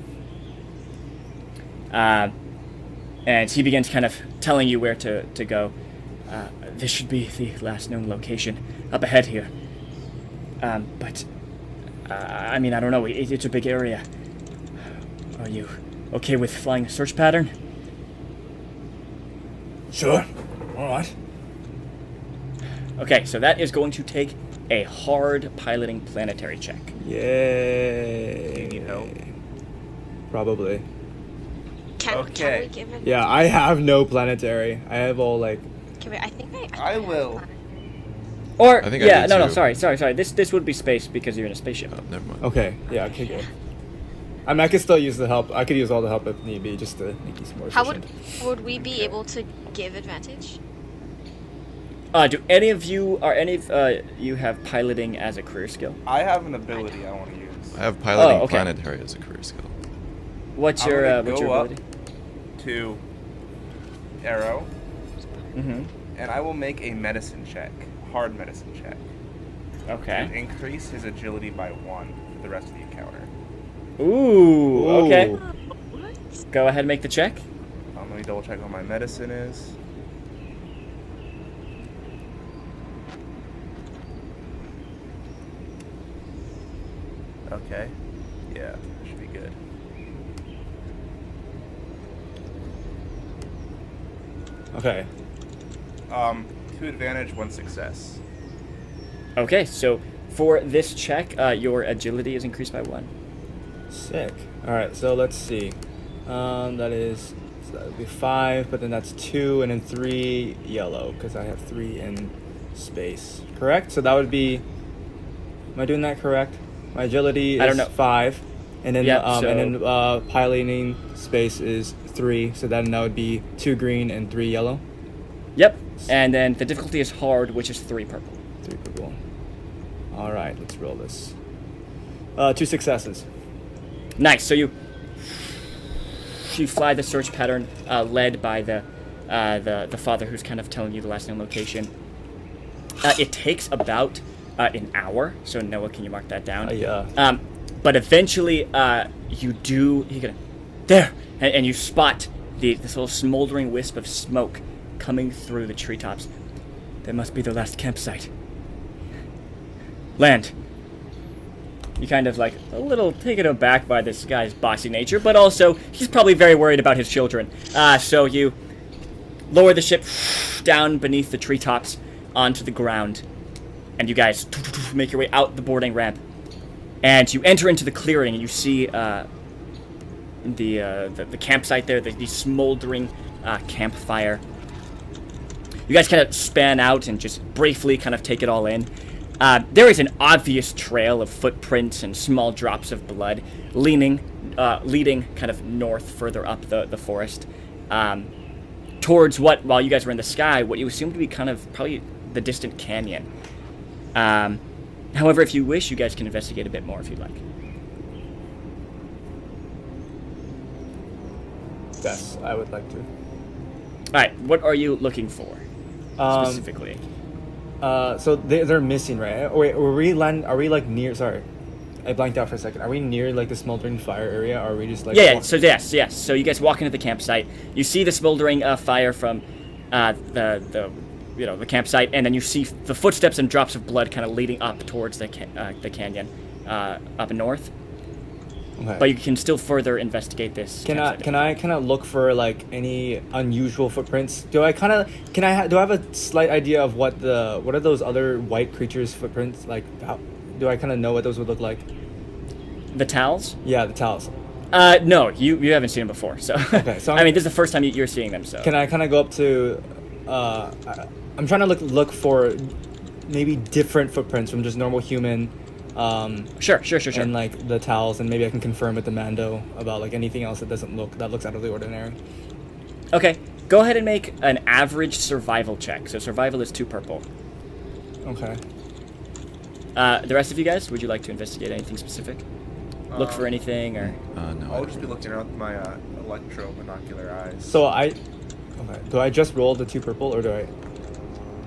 And he begins kind of telling you where to go. This should be the last known location up ahead here. But I mean, I don't know. It's a big area. Are you okay with flying a search pattern? Sure. All right. Okay, so that is going to take a hard piloting planetary check. Yay. Do you need help? Probably. Can Okay. we give it? Yeah, I have no planetary. I have all like. Can we, I think I will. Or I think I yeah, do no, too. sorry. This would be space because you're in a spaceship. Oh, never mind. Okay. Yeah. Okay. Good. I mean, I could still use the help. I could use all the help if need be, just to make these more How efficient. would we be able to give advantage? Do any of you you have piloting as a career skill? I have an ability I want to use. I have piloting okay. planetary as a career skill. What's I'm your gonna what's go your up ability? to Arrow, Mm-hmm. and I will make a medicine check, hard medicine check, to Okay. increase his agility by 1 for the rest of the encounter. Ooh. Okay. Ooh. What? Go ahead and make the check. Let me double check what my medicine is. Okay. Yeah, should be good. Okay. 2 advantage, 1 success. Okay. So for this check, your agility is increased by 1. Sick. All right. So let's see. That is. So that would be 5, but then that's 2, and then 3 yellow because I have 3 in space. Correct. So that would be. Am I doing that correct? My agility is I don't know. 5, and then Yeah, so- and then piloting space is 3. So then that would be 2 green and 3 yellow. Yep. And then the difficulty is hard, which is 3 purple. 3 purple. All right. Let's roll this. 2 successes. Nice. So you fly the search pattern led by the father who's kind of telling you the last known location. It takes about an hour. So Noah, can you mark that down? Yeah. But eventually, you do. There, and you spot this little smoldering wisp of smoke coming through the treetops. That must be their last campsite. Land. You kind of like a little taken aback by this guy's bossy nature, but also he's probably very worried about his children. So you lower the ship down beneath the treetops onto the ground, and you guys make your way out the boarding ramp, and you enter into the clearing, and you see the campsite there, the smoldering campfire. You guys kind of span out and just briefly kind of take it all in. There is an obvious trail of footprints and small drops of blood leading kind of north further up the forest towards while you guys were in the sky, what you assume to be kind of probably the distant canyon. However, if you wish, you guys can investigate a bit more if you'd like. Yes, I would like to. Alright, what are you looking for specifically? So they're missing, right? Oh, wait, are we like near? Sorry, I blanked out for a second. Are we near like the smoldering fire area? Or are we just like? Yeah. So yes. So you guys walk into the campsite. You see the smoldering fire from the campsite, and then you see the footsteps and drops of blood kind of leading up towards the canyon up north. Okay. But you can still further investigate this. Can I kind of look for like any unusual footprints? Do I have a slight idea of what are those other white creatures' footprints like? Do I kind of know what those would look like? The towels? Yeah, the towels. No, you haven't seen them before. So Okay, so I mean, this is the first time you're seeing them. So Can I kind of go up to? I'm trying to look for maybe different footprints from just normal human. Sure. And like the towels, and maybe I can confirm with the Mando about like anything else that looks out of the ordinary. Okay, go ahead and make an average survival check. So survival is 2 purple. Okay. The rest of you guys, would you like to investigate anything specific? Look for anything, or No. I'll just be looking around with my electro binocular eyes. So okay. Do I just roll the 2 purple, or do I?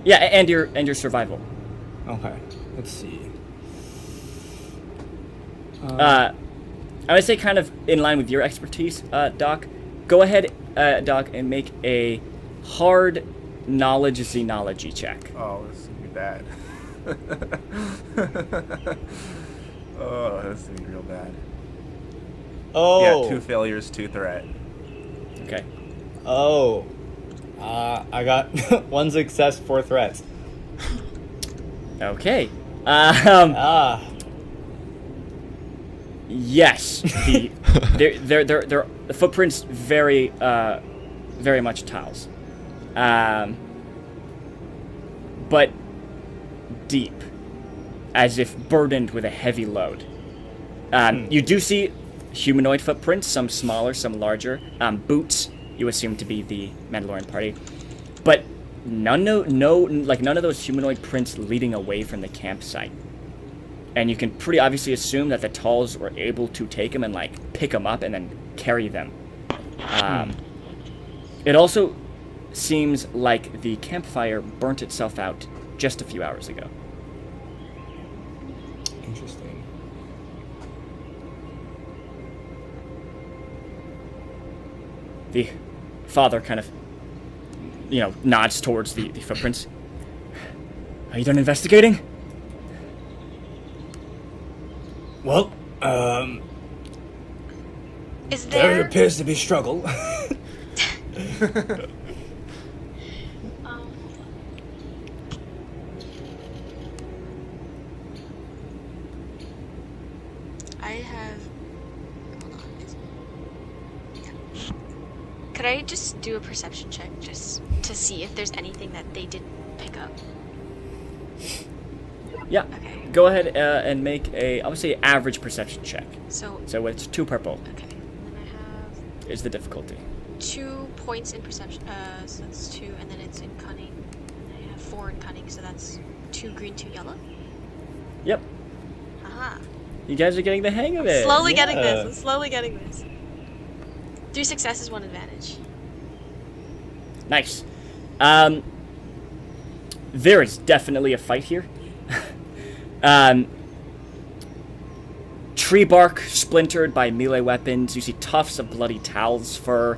yeah, and your survival. Okay. Let's see. I would say kind of in line with your expertise, Doc. Go ahead, Doc, and make a hard knowledge xenology check. Oh, this is gonna be bad. Oh, this is gonna be real bad. Oh. Yeah, 2 failures, 2 threat. Okay. Oh. I got 1 success, 4 threats. Okay. Yes, the footprints very much tiles, but deep, as if burdened with a heavy load. You do see humanoid footprints, some smaller, some larger. Boots, you assume to be the Mandalorian party, but none of those humanoid prints leading away from the campsite. And you can pretty obviously assume that the Talls were able to take him and, like, pick him up and then carry them. It also seems like the campfire burnt itself out just a few hours ago. Interesting. The father kind of, nods towards the footprints. Are you done investigating? Well, Is there there? appears to be struggle. Um, I have. Hold on. Yeah. Could I just do a perception check just to see if there's anything that they didn't pick up? Yeah. Okay. Go ahead and make a, I would say, average perception check. So. So it's 2 purple Okay. And then I have is the difficulty. 2 points in perception. So that's 2, and then it's in cunning. And I have 4 in cunning, so that's 2 green, 2 yellow. Yep. Aha. You guys are getting the hang of it. Slowly getting this. I'm slowly getting this. 3 successes, 1 advantage. Nice. There is definitely a fight here. Tree bark splintered by melee weapons. You see tufts of bloody Tal's fur,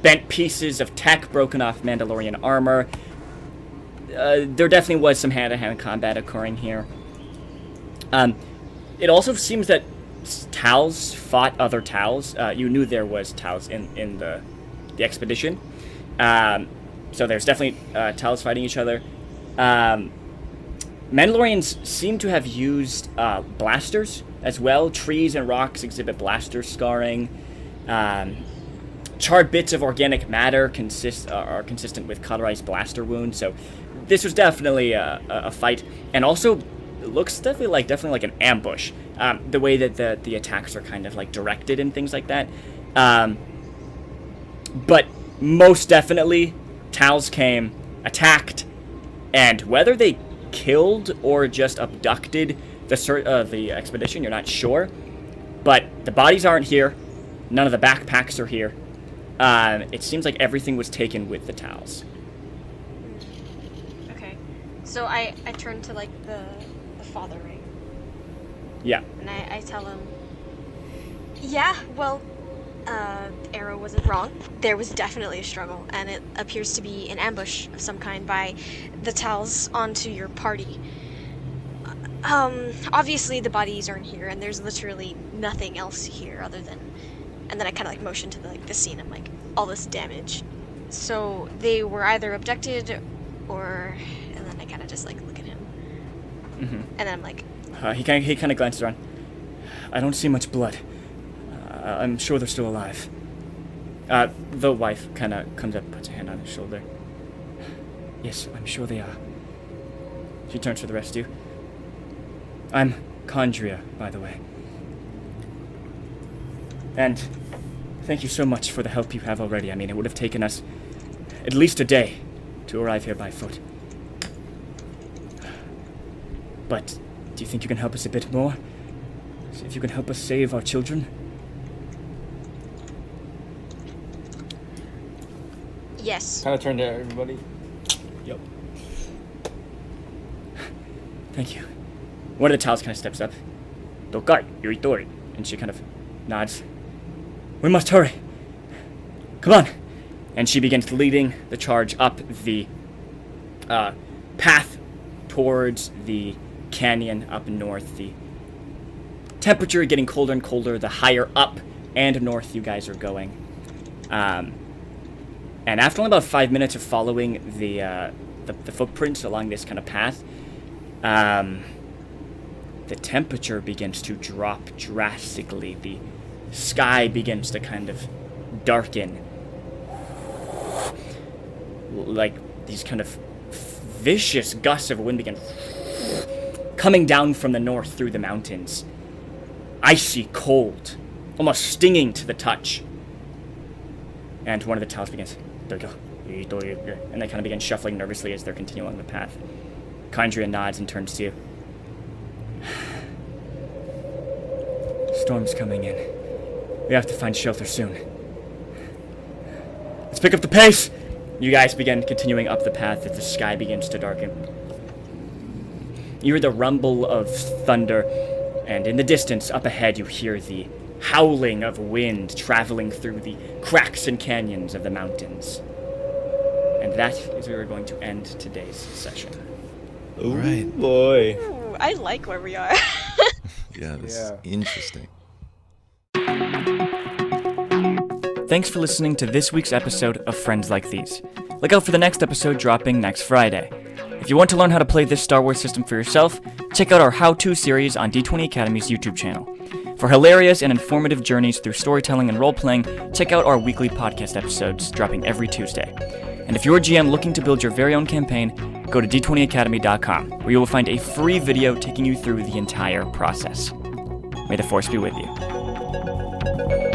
bent pieces of tech broken off Mandalorian armor. There definitely was some hand-to-hand combat occurring here. It also seems that Tal's fought other Tal's. You knew there was Tal's in the expedition. So there's definitely Tal's fighting each other. Mandalorians seem to have used blasters as well. Trees and rocks exhibit blaster scarring. Charred bits of organic matter are consistent with cauterized blaster wounds. So this was definitely a fight, and also it looks definitely like an ambush. The way that the attacks are kind of like directed and things like that. But most definitely, Tal's came, attacked, and whether they killed or just abducted the expedition, you're not sure. But the bodies aren't here. None of the backpacks are here. It seems like everything was taken with the Tal's. Okay. So I turn to like the father, right? Yeah. And I tell him, yeah, well, Arrow wasn't wrong. There was definitely a struggle, and it appears to be an ambush of some kind by the Tal's onto your party. Obviously the bodies aren't here, and there's literally nothing else here other than, and then I kind of like motion to the scene. I'm like, all this damage. So they were either abducted, or, and then I kind of just like look at him, and then I'm like, he kind of glances around. I don't see much blood. I'm sure they're still alive. The wife kind of comes up, puts a hand on his shoulder. Yes, I'm sure they are. She turns to the rest of you. I'm Condria, by the way. And thank you so much for the help you have already. I mean, it would have taken us at least a day to arrive here by foot. But do you think you can help us a bit more? If you can help us save our children? yes. Kind of turn to everybody. Yep. Thank you. One of the Tal's kind of steps up. Dokar, Yuritori. And she kind of nods. We must hurry. Come on. And she begins leading the charge up the path towards the canyon up north. The temperature getting colder and colder the higher up and north you guys are going. And after only about 5 minutes of following the footprints along this kind of path, the temperature begins to drop drastically. The sky begins to kind of darken. Like these kind of vicious gusts of wind begin coming down from the north through the mountains. Icy cold, almost stinging to the touch. And one of the tiles begins, and they kind of begin shuffling nervously as they're continuing along the path. Kindria nods and turns to you. Storm's coming in. We have to find shelter soon. Let's pick up the pace! You guys begin continuing up the path as the sky begins to darken. You hear the rumble of thunder, and in the distance, up ahead, you hear the howling of wind traveling through the cracks and canyons of the mountains. And that is where we're going to end today's session. All right. Boy. Ooh, I like where we are. Yeah, this is interesting. Thanks for listening to this week's episode of Friends Like These. Look out for the next episode dropping next Friday. If you want to learn how to play this Star Wars system for yourself, check out our how-to series on D20 Academy's YouTube channel. For hilarious and informative journeys through storytelling and role-playing, check out our weekly podcast episodes dropping every Tuesday. And if you're a GM looking to build your very own campaign, go to d20academy.com, where you will find a free video taking you through the entire process. May the Force be with you.